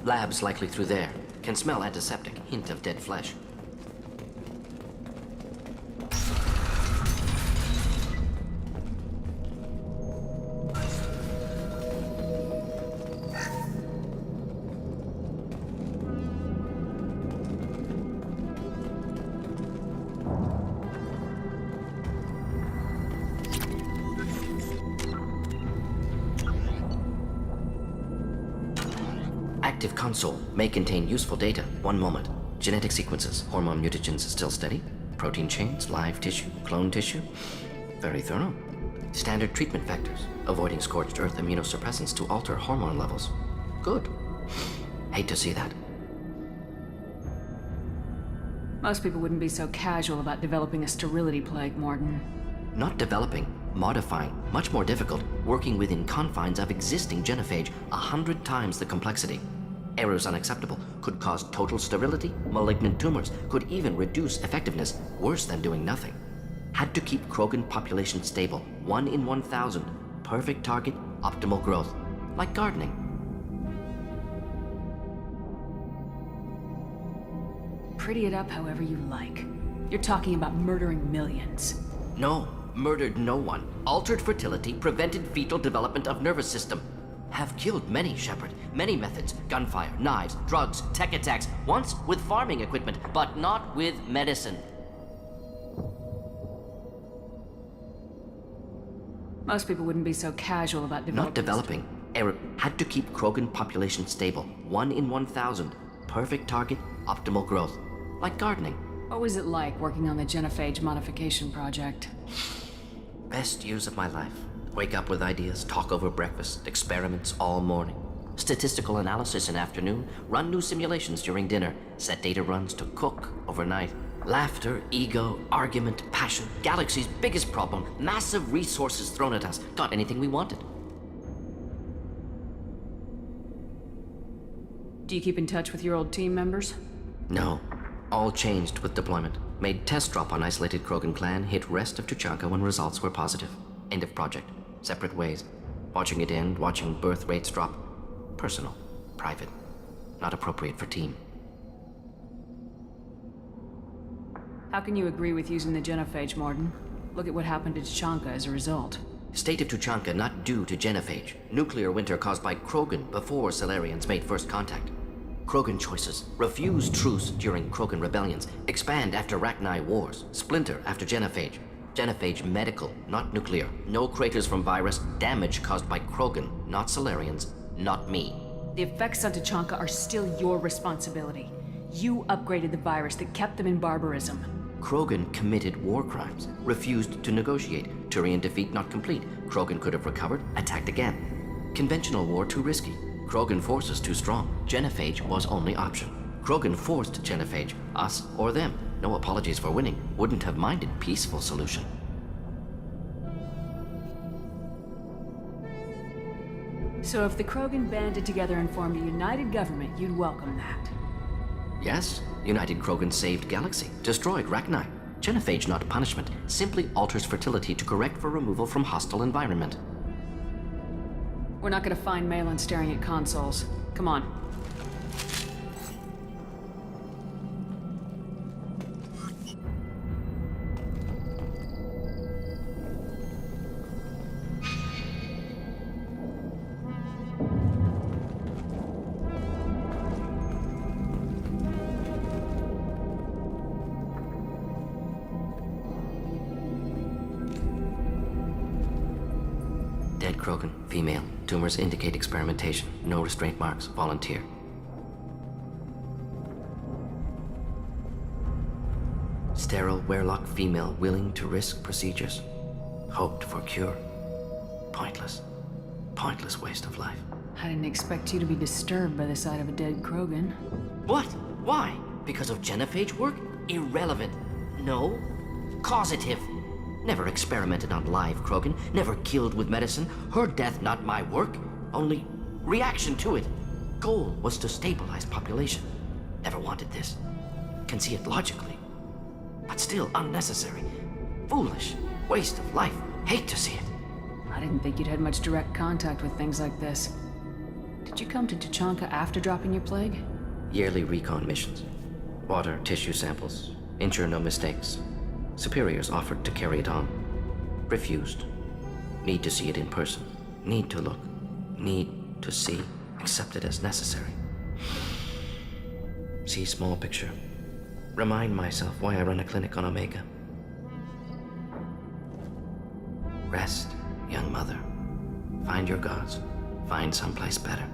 Lab's likely through there. Can smell antiseptic, hint of dead flesh. Active console may contain useful data. One moment. Genetic sequences, hormone mutagens still steady. Protein chains, live tissue, clone tissue. Very thorough. Standard treatment factors. Avoiding scorched earth immunosuppressants to alter hormone levels. Good. Hate to see that. Most people wouldn't be so casual about developing a sterility plague, Morton. Not developing, modifying, much more difficult, working within confines of existing genophage, 100 times the complexity. Errors unacceptable, could cause total sterility, malignant tumors, could even reduce effectiveness, worse than doing nothing. Had to keep Krogan population stable, 1 in 1,000, perfect target, optimal growth, like gardening. Pretty it up however you like. You're talking about murdering millions. No, murdered no one. Altered fertility, prevented fetal development of nervous system. Have killed many, Shepard. Many methods. Gunfire, knives, drugs, tech attacks. Once with farming equipment, but not with medicine. Most people wouldn't be so casual about developing... Not developing. Error. Had to keep Krogan population stable. 1 in 1,000. Perfect target, optimal growth. Like gardening. What was it like working on the genophage modification project? Best years of my life. Wake up with ideas, talk over breakfast, experiments all morning. Statistical analysis in afternoon, run new simulations during dinner, set data runs to cook overnight. Laughter, ego, argument, passion, galaxy's biggest problem, massive resources thrown at us. Got anything we wanted. Do you keep in touch with your old team members? No. All changed with deployment. Made test drop on isolated Krogan clan, hit rest of Tuchanka when results were positive. End of project. Separate ways. Watching it end, watching birth rates drop. Personal. Private. Not appropriate for team. How can you agree with using the genophage, Morton? Look at what happened to Tuchanka as a result. State of Tuchanka not due to genophage. Nuclear winter caused by Krogan before Solarians made first contact. Krogan choices. Refuse truce during Krogan rebellions. Expand after Rachni wars. Splinter after genophage. Genophage medical, not nuclear. No craters from virus. Damage caused by Krogan, not Solarians, not me. The effects on Tuchanka are still your responsibility. You upgraded the virus that kept them in barbarism. Krogan committed war crimes. Refused to negotiate. Turian defeat not complete. Krogan could have recovered, attacked again. Conventional war too risky. Krogan forces too strong. Genophage was only option. Krogan forced genophage, us or them. No apologies for winning. Wouldn't have minded peaceful solution. So if the Krogan banded together and formed a united government, you'd welcome that? Yes, United Krogan saved Galaxy, destroyed Rachni. Genophage not punishment, simply alters fertility to correct for removal from hostile environment. We're not gonna find Malin staring at consoles. Come on. Dead Krogan, female. Tumors indicate experimentation. No restraint marks. Volunteer. Sterile Werelock female willing to risk procedures. Hoped for cure. Pointless. Pointless waste of life. I didn't expect you to be disturbed by the sight of a dead Krogan. What? Why? Because of genophage work? Irrelevant. No. Causative. Never experimented on live Krogan. Never killed with medicine. Her death not my work. Only reaction to it. Goal was to stabilize population. Never wanted this. Can see it logically. But still unnecessary. Foolish. Waste of life. Hate to see it. I didn't think you'd had much direct contact with things like this. Did you come to Tuchanka after dropping your plague? Yearly recon missions. Water, tissue samples. Ensure no mistakes. Superiors offered to carry it on. Refused. Need to see it in person. Need to look. Need to see. Accept it as necessary. See small picture. Remind myself why I run a clinic on Omega. Rest, young mother. Find your gods. Find someplace better.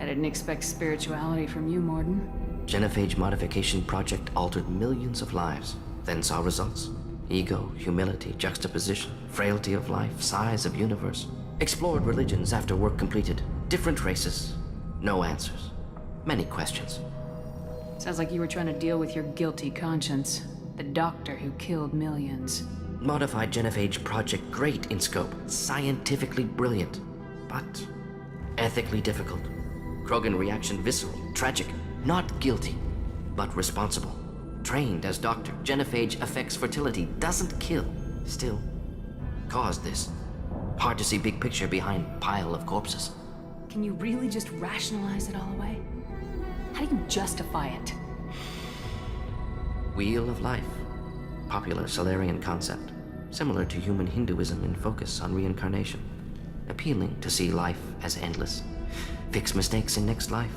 I didn't expect spirituality from you, Morden. Genophage modification project altered millions of lives, then saw results. Ego, humility, juxtaposition, frailty of life, size of universe. Explored religions after work completed. Different races. No answers. Many questions. Sounds like you were trying to deal with your guilty conscience. The doctor who killed millions. Modified genophage project great in scope. Scientifically brilliant. But ethically difficult. Krogan reaction visceral, tragic. Not guilty, but responsible. Trained as doctor, genophage affects fertility, doesn't kill. Still, caused this. Hard to see big picture behind pile of corpses. Can you really just rationalize it all away? How do you justify it? Wheel of life. Popular Solarian concept. Similar to human Hinduism in focus on reincarnation. Appealing to see life as endless. Fix mistakes in next life.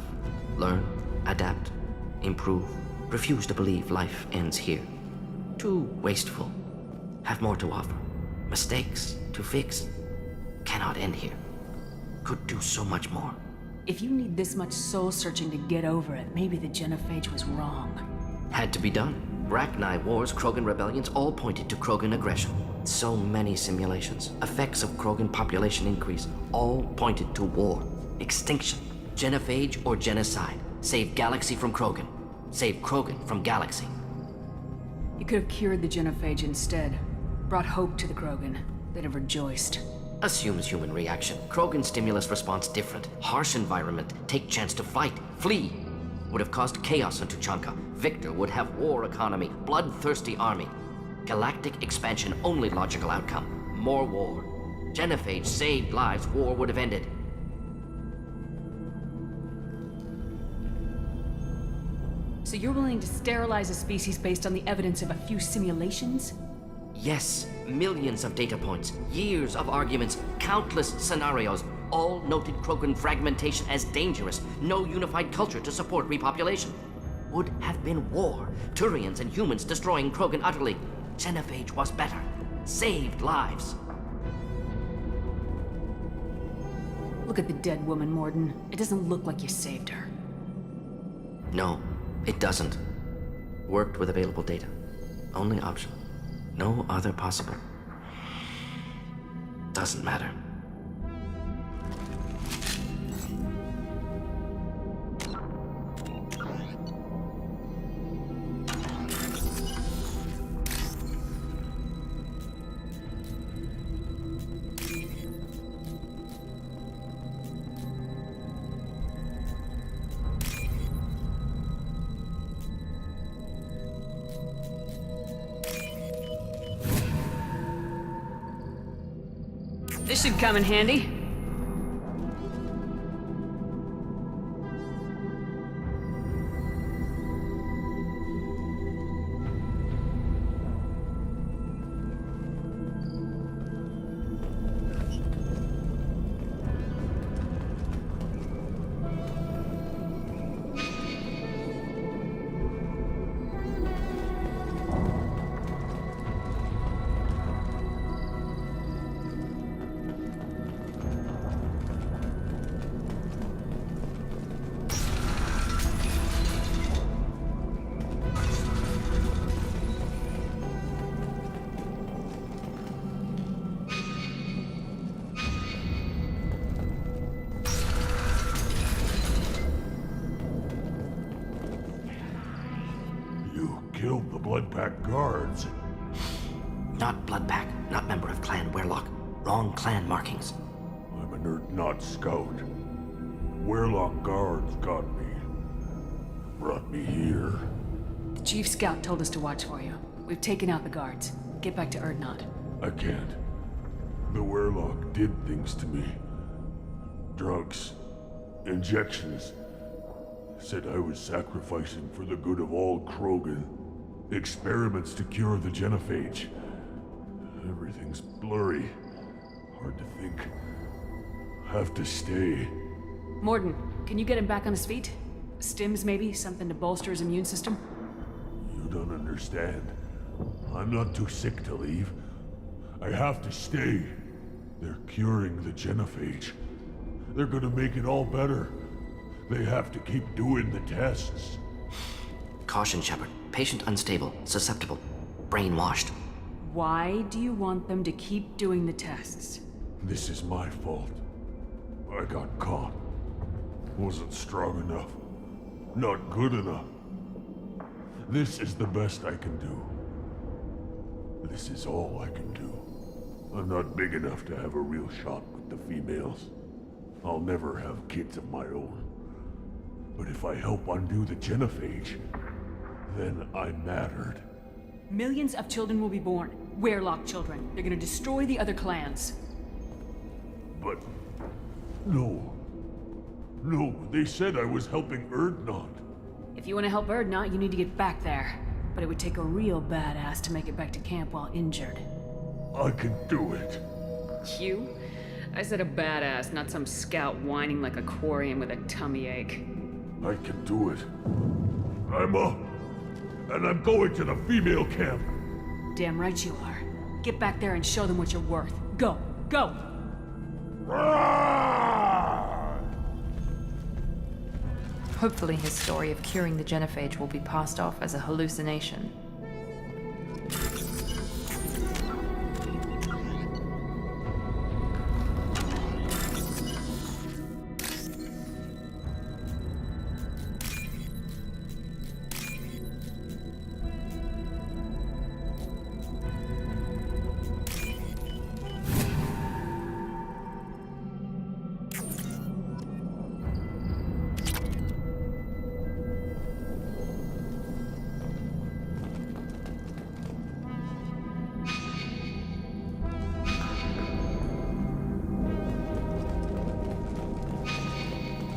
Learn, adapt, improve. Refuse to believe life ends here. Too wasteful. Have more to offer. Mistakes to fix. Cannot end here. Could do so much more. If you need this much soul-searching to get over it, maybe the genophage was wrong. Had to be done. Rachni wars, Krogan rebellions, all pointed to Krogan aggression. So many simulations. Effects of Krogan population increase. All pointed to war. Extinction. Genophage or genocide. Save galaxy from Krogan. Save Krogan from galaxy. You could have cured the genophage instead. Brought hope to the Krogan. They'd have rejoiced. Assumes human reaction. Krogan stimulus response different. Harsh environment. Take chance to fight. Flee. Would have caused chaos on Tuchanka. Victor would have war economy. Bloodthirsty army. Galactic expansion only logical outcome. More war. Genophage saved lives. War would have ended. So you're willing to sterilize a species based on the evidence of a few simulations? Yes, millions of data points, years of arguments, countless scenarios, all noted Krogan fragmentation as dangerous, no unified culture to support repopulation. Would have been war, Turians and humans destroying Krogan utterly. Genophage was better, saved lives. Look at the dead woman, Morden. It doesn't look like you saved her. No, it doesn't. Worked with available data. Only option. No other possible. Doesn't matter. This should come in handy. Killed the Blood Pack guards. Not Blood Pack, not member of Clan Werlock. Wrong clan markings. I'm a nerd, not scout. Werlock guards got me. Brought me here. The Chief Scout told us to watch for you. We've taken out the guards. Get back to Erdnot. I can't. The Werlock did things to me. drugs, injections. Said I was sacrificing for the good of all Krogan. Experiments to cure the genophage. Everything's blurry. Hard to think. Have to stay. Morden, can you get him back on his feet? Stims, maybe? Something to bolster his immune system? You don't understand. I'm not too sick to leave. I have to stay. They're curing the genophage. They're gonna make it all better. They have to keep doing the tests. Caution, Shepard. Patient unstable, susceptible, brainwashed. Why do you want them to keep doing the tests? This is my fault. I got caught. Wasn't strong enough. Not good enough. This is the best I can do. This is all I can do. I'm not big enough to have a real shot with the females. I'll never have kids of my own. But if I help undo the genophage, then I mattered. Millions of children will be born. Werelock children. They're gonna destroy the other clans. But... no. No, they said I was helping Erdnot. If you want to help Erdnot, you need to get back there. But it would take a real badass to make it back to camp while injured. I can do it. You? I said a badass, not some scout whining like a Quarian with a tummy ache. I can do it. I'm up. And I'm going to the female camp. Damn right you are. Get back there and show them what you're worth. Go! Go! Hopefully his story of curing the genophage will be passed off as a hallucination.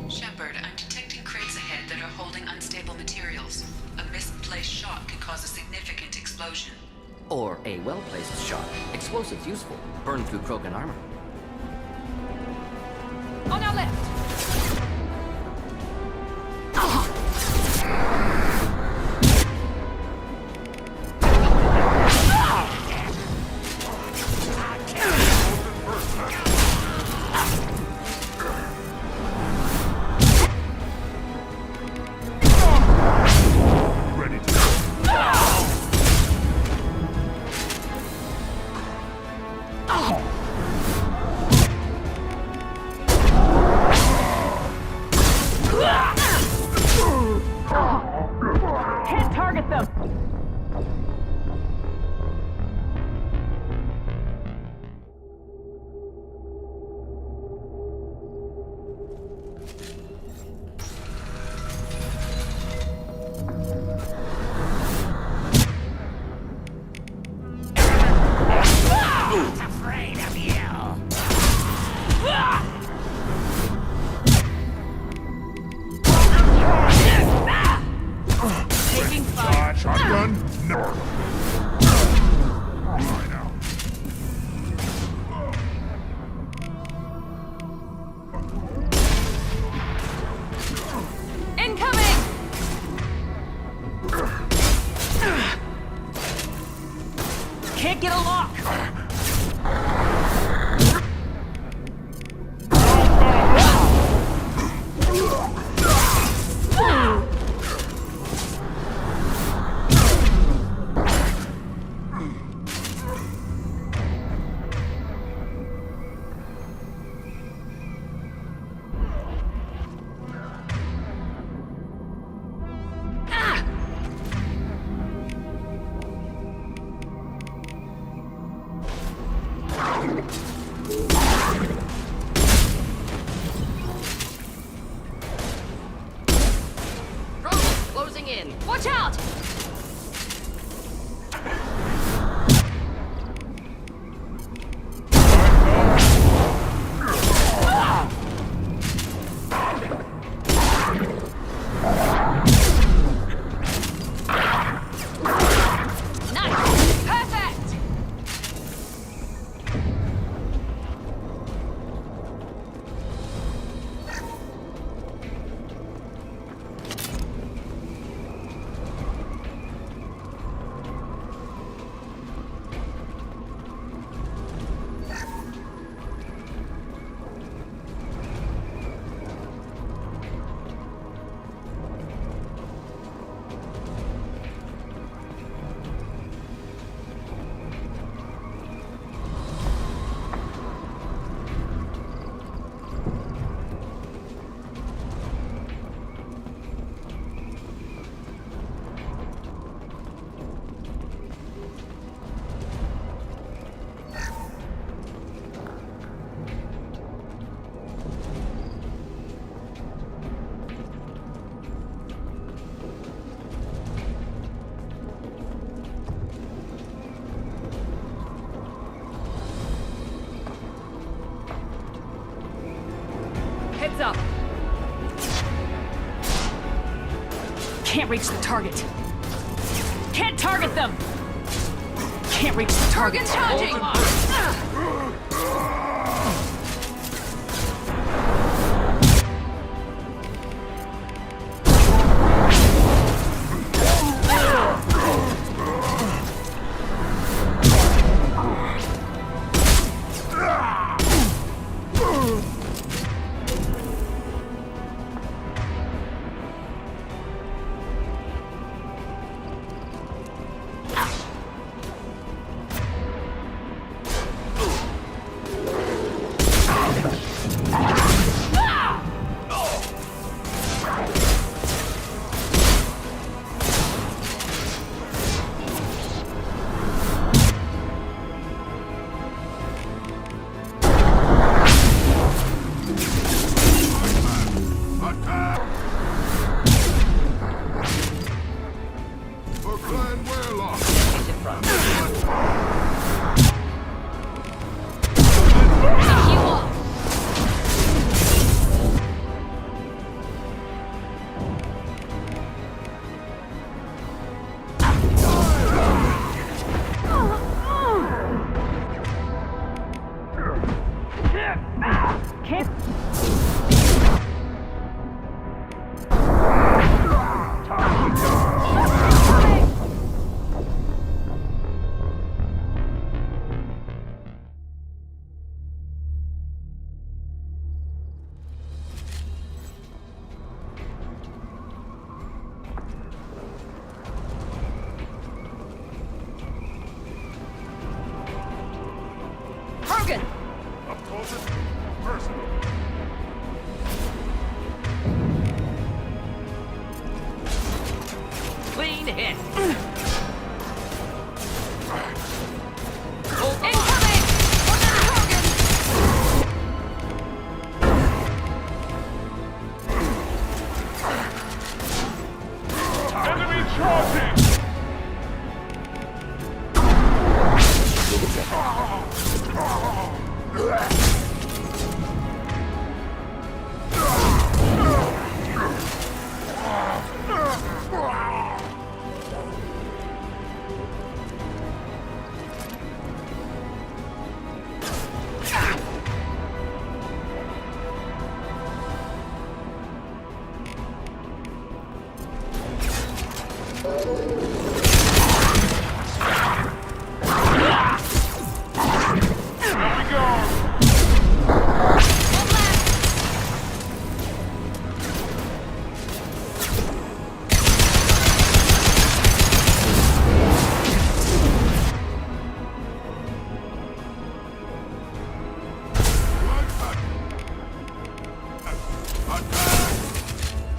Shepard, I'm detecting crates ahead that are holding unstable materials. A misplaced shot can cause a significant explosion. Or a well-placed shot. Explosives useful. Burn through Krogan armor. On our left! Can't target them! Afraid of you. Taking fire. Shotgun? No. Incoming! Can't get a lock! Heads up. Can't reach the target. Can't target them! Can't reach the target. Charging! Up close and personal. Clean hit. Enemy charging!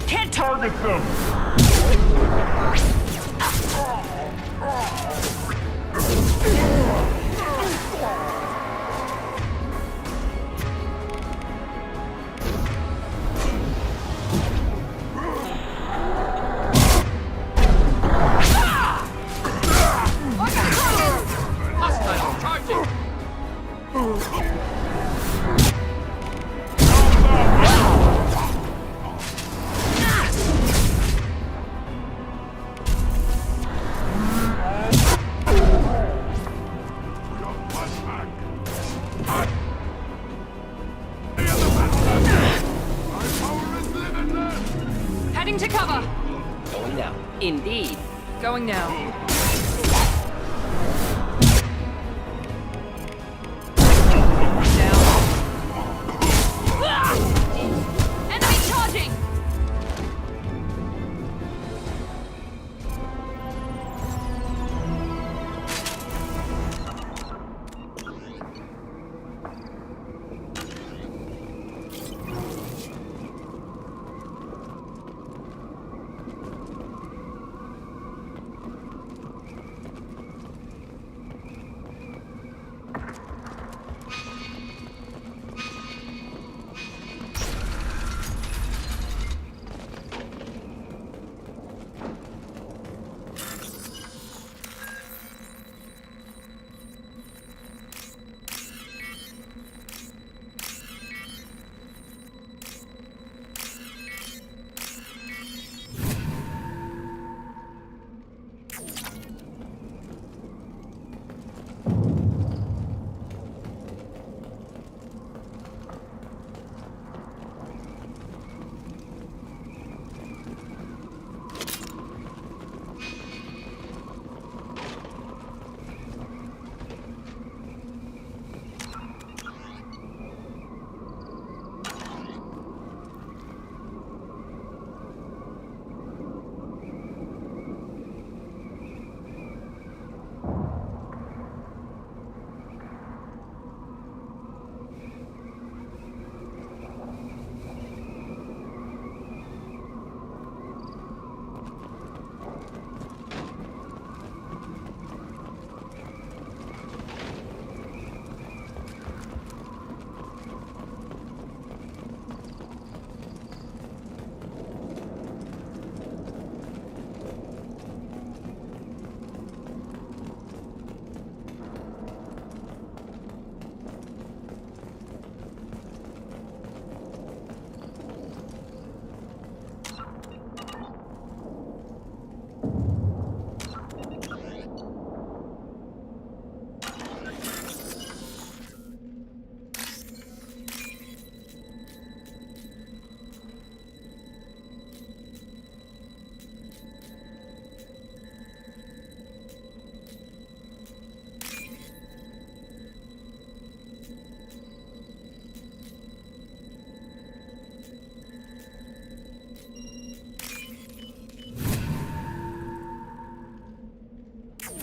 Can't target them! Hostile charging. Heading to cover. Going down. Indeed. Going now. Enemy charging!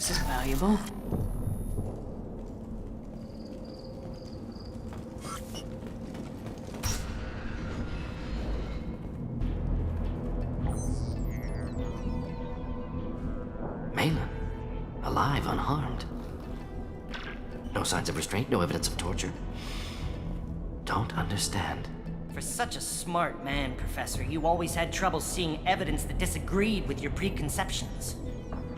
This is valuable. Malin, alive, unharmed. No signs of restraint, no evidence of torture. Don't understand. For such a smart man, Professor, you always had trouble seeing evidence that disagreed with your preconceptions.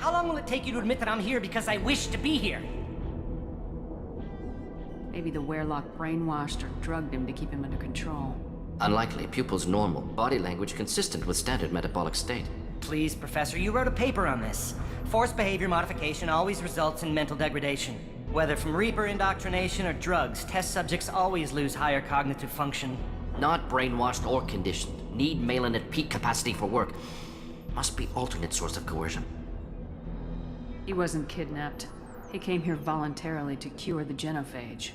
How long will it take you to admit that I'm here because I wish to be here? Maybe the Werelock brainwashed or drugged him to keep him under control. Unlikely. Pupil's normal. Body language consistent with standard metabolic state. Please, Professor, you wrote a paper on this. Forced behavior modification always results in mental degradation. Whether from Reaper indoctrination or drugs, test subjects always lose higher cognitive function. Not brainwashed or conditioned. Need Malin at peak capacity for work. Must be alternate source of coercion. He wasn't kidnapped. He came here voluntarily to cure the genophage.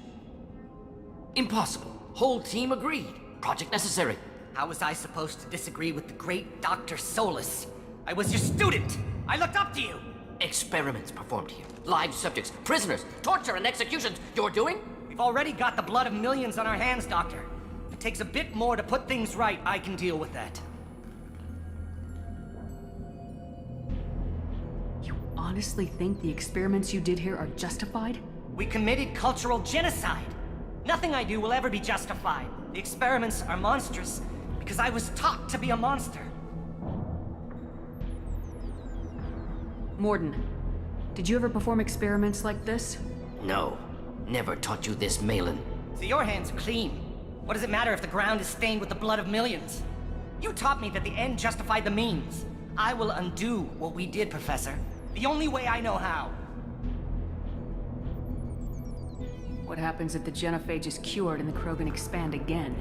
Impossible. Whole team agreed. Project necessary. How was I supposed to disagree with the great Dr. Solus? I was your student! I looked up to you! Experiments performed here. Live subjects, prisoners, torture and executions. You're doing? We've already got the blood of millions on our hands, Doctor. If it takes a bit more to put things right, I can deal with that. You honestly think the experiments you did here are justified? We committed cultural genocide. Nothing I do will ever be justified. The experiments are monstrous because I was taught to be a monster. Morden, did you ever perform experiments like this? No. Never taught you this, Malin. So your hands are clean. What does it matter if the ground is stained with the blood of millions? You taught me that the end justified the means. I will undo what we did, Professor. The only way I know how. What happens if the genophage is cured and the Krogan expand again?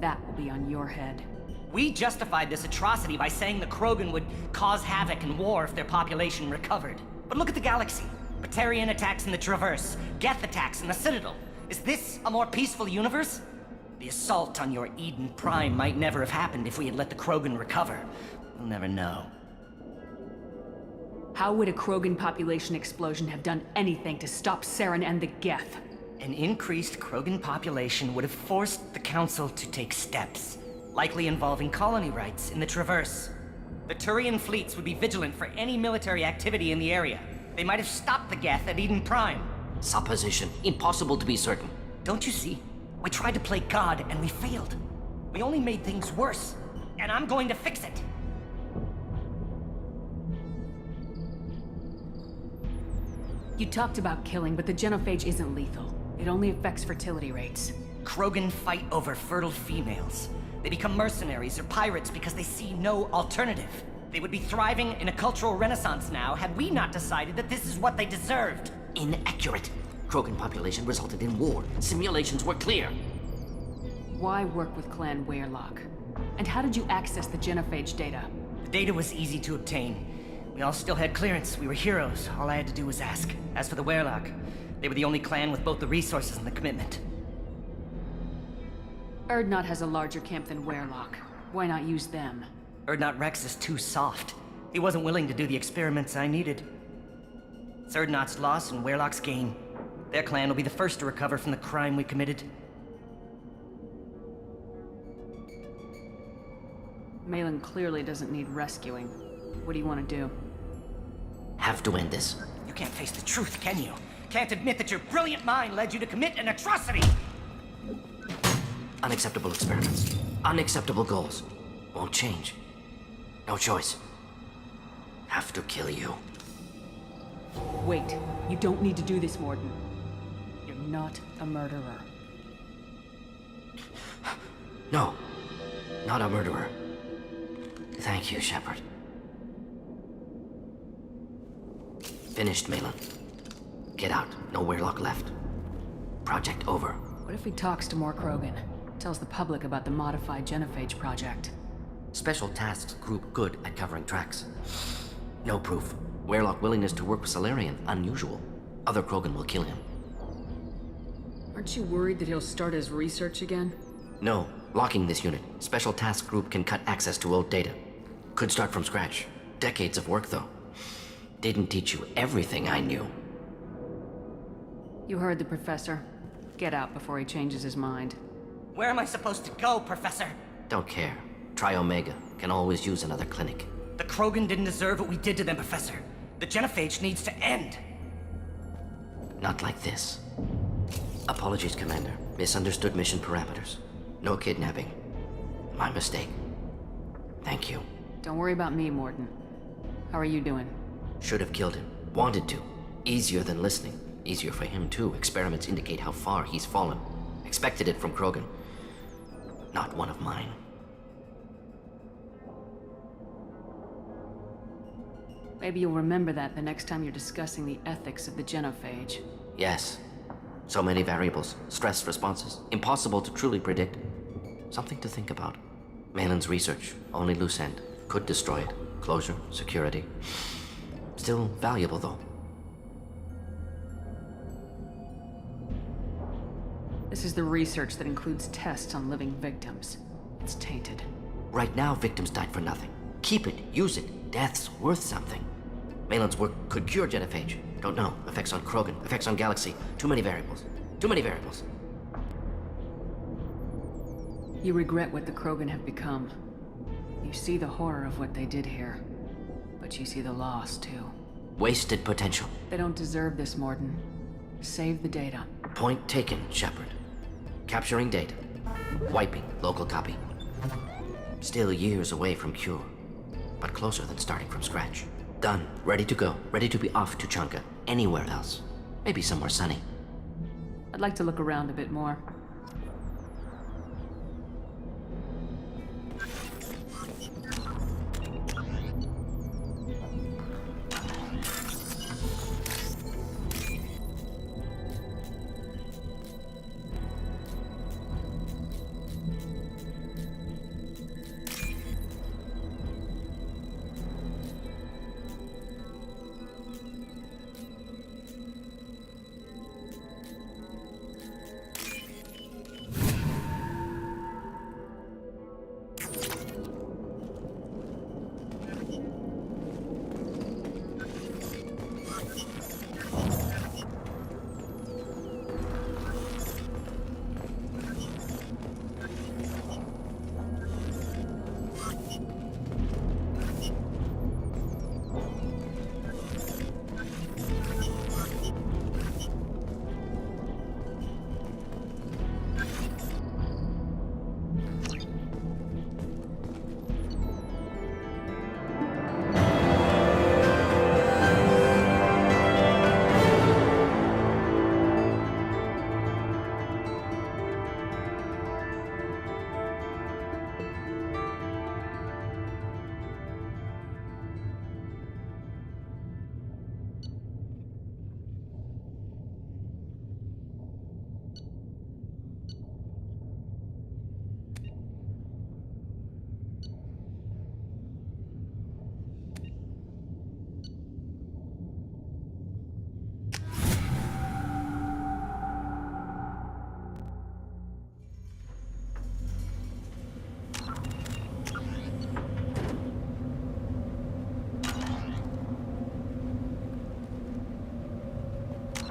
That will be on your head. We justified this atrocity by saying the Krogan would cause havoc and war if their population recovered. But look at the galaxy. Batarian attacks in the Traverse, Geth attacks in the Citadel. Is this a more peaceful universe? The assault on your Eden Prime might never have happened if we had let the Krogan recover. We'll never know. How would a Krogan population explosion have done anything to stop Saren and the Geth? An increased Krogan population would have forced the Council to take steps, likely involving colony rights in the Traverse. The Turian fleets would be vigilant for any military activity in the area. They might have stopped the Geth at Eden Prime. Supposition. Impossible to be certain. Don't you see? We tried to play God and we failed. We only made things worse. And I'm going to fix it. You talked about killing, but the genophage isn't lethal. It only affects fertility rates. Krogan fight over fertile females. They become mercenaries or pirates because they see no alternative. They would be thriving in a cultural renaissance now had we not decided that this is what they deserved. Inaccurate. Krogan population resulted in war. Simulations were clear. Why work with Clan Werelock? And how did you access the genophage data? The data was easy to obtain. We all still had clearance. We were heroes. All I had to do was ask. As for the Werelock, they were the only clan with both the resources and the commitment. Urdnot has a larger camp than Werelock. Why not use them? Urdnot Rex is too soft. He wasn't willing to do the experiments I needed. It's Urdnot's loss and Werelock's gain. Their clan will be the first to recover from the crime we committed. Malin clearly doesn't need rescuing. What do you want to do? Have to end this. You can't face the truth, can you? Can't admit that your brilliant mind led you to commit an atrocity! Unacceptable experiments. Unacceptable goals. Won't change. No choice. Have to kill you. Wait. You don't need to do this, Morden. You're not a murderer. No. Not a murderer. Thank you, Shepard. Finished, Malin. Get out. No Werelock left. Project over. What if he talks to more Krogan? Tells the public about the modified genophage project? Special Tasks Group good at covering tracks. No proof. Werelock willingness to work with Salarian, unusual. Other Krogan will kill him. Aren't you worried that he'll start his research again? No. Locking this unit. Special Task Group can cut access to old data. Could start from scratch. Decades of work, though. Didn't teach you everything I knew. You heard the professor. Get out before he changes his mind. Where am I supposed to go, Professor? Don't care. Try Omega. Can always use another clinic. The Krogan didn't deserve what we did to them, Professor. The genophage needs to end. Not like this. Apologies, Commander. Misunderstood mission parameters. No kidnapping. My mistake. Thank you. Don't worry about me, Morton. How are you doing? Should have killed him. Wanted to. Easier than listening. Easier for him, too. Experiments indicate how far he's fallen. Expected it from Krogan. Not one of mine. Maybe you'll remember that the next time you're discussing the ethics of the genophage. Yes. So many variables. Stress responses. Impossible to truly predict. Something to think about. Malin's research. Only loose end. Could destroy it. Closure. Security. Still valuable, though. This is the research that includes tests on living victims. It's tainted. Right now, victims died for nothing. Keep it. Use it. Death's worth something. Malin's work could cure genophage. Don't know. Effects on Krogan. Effects on Galaxy. Too many variables. Too many variables. You regret what the Krogan have become. You see the horror of what they did here. But you see the loss, too. Wasted potential. They don't deserve this, Morton. Save the data. Point taken, Shepard. Capturing data. Wiping local copy. Still years away from cure. But closer than starting from scratch. Done. Ready to go. Ready to be off to Chanka. Anywhere else. Maybe somewhere sunny. I'd like to look around a bit more.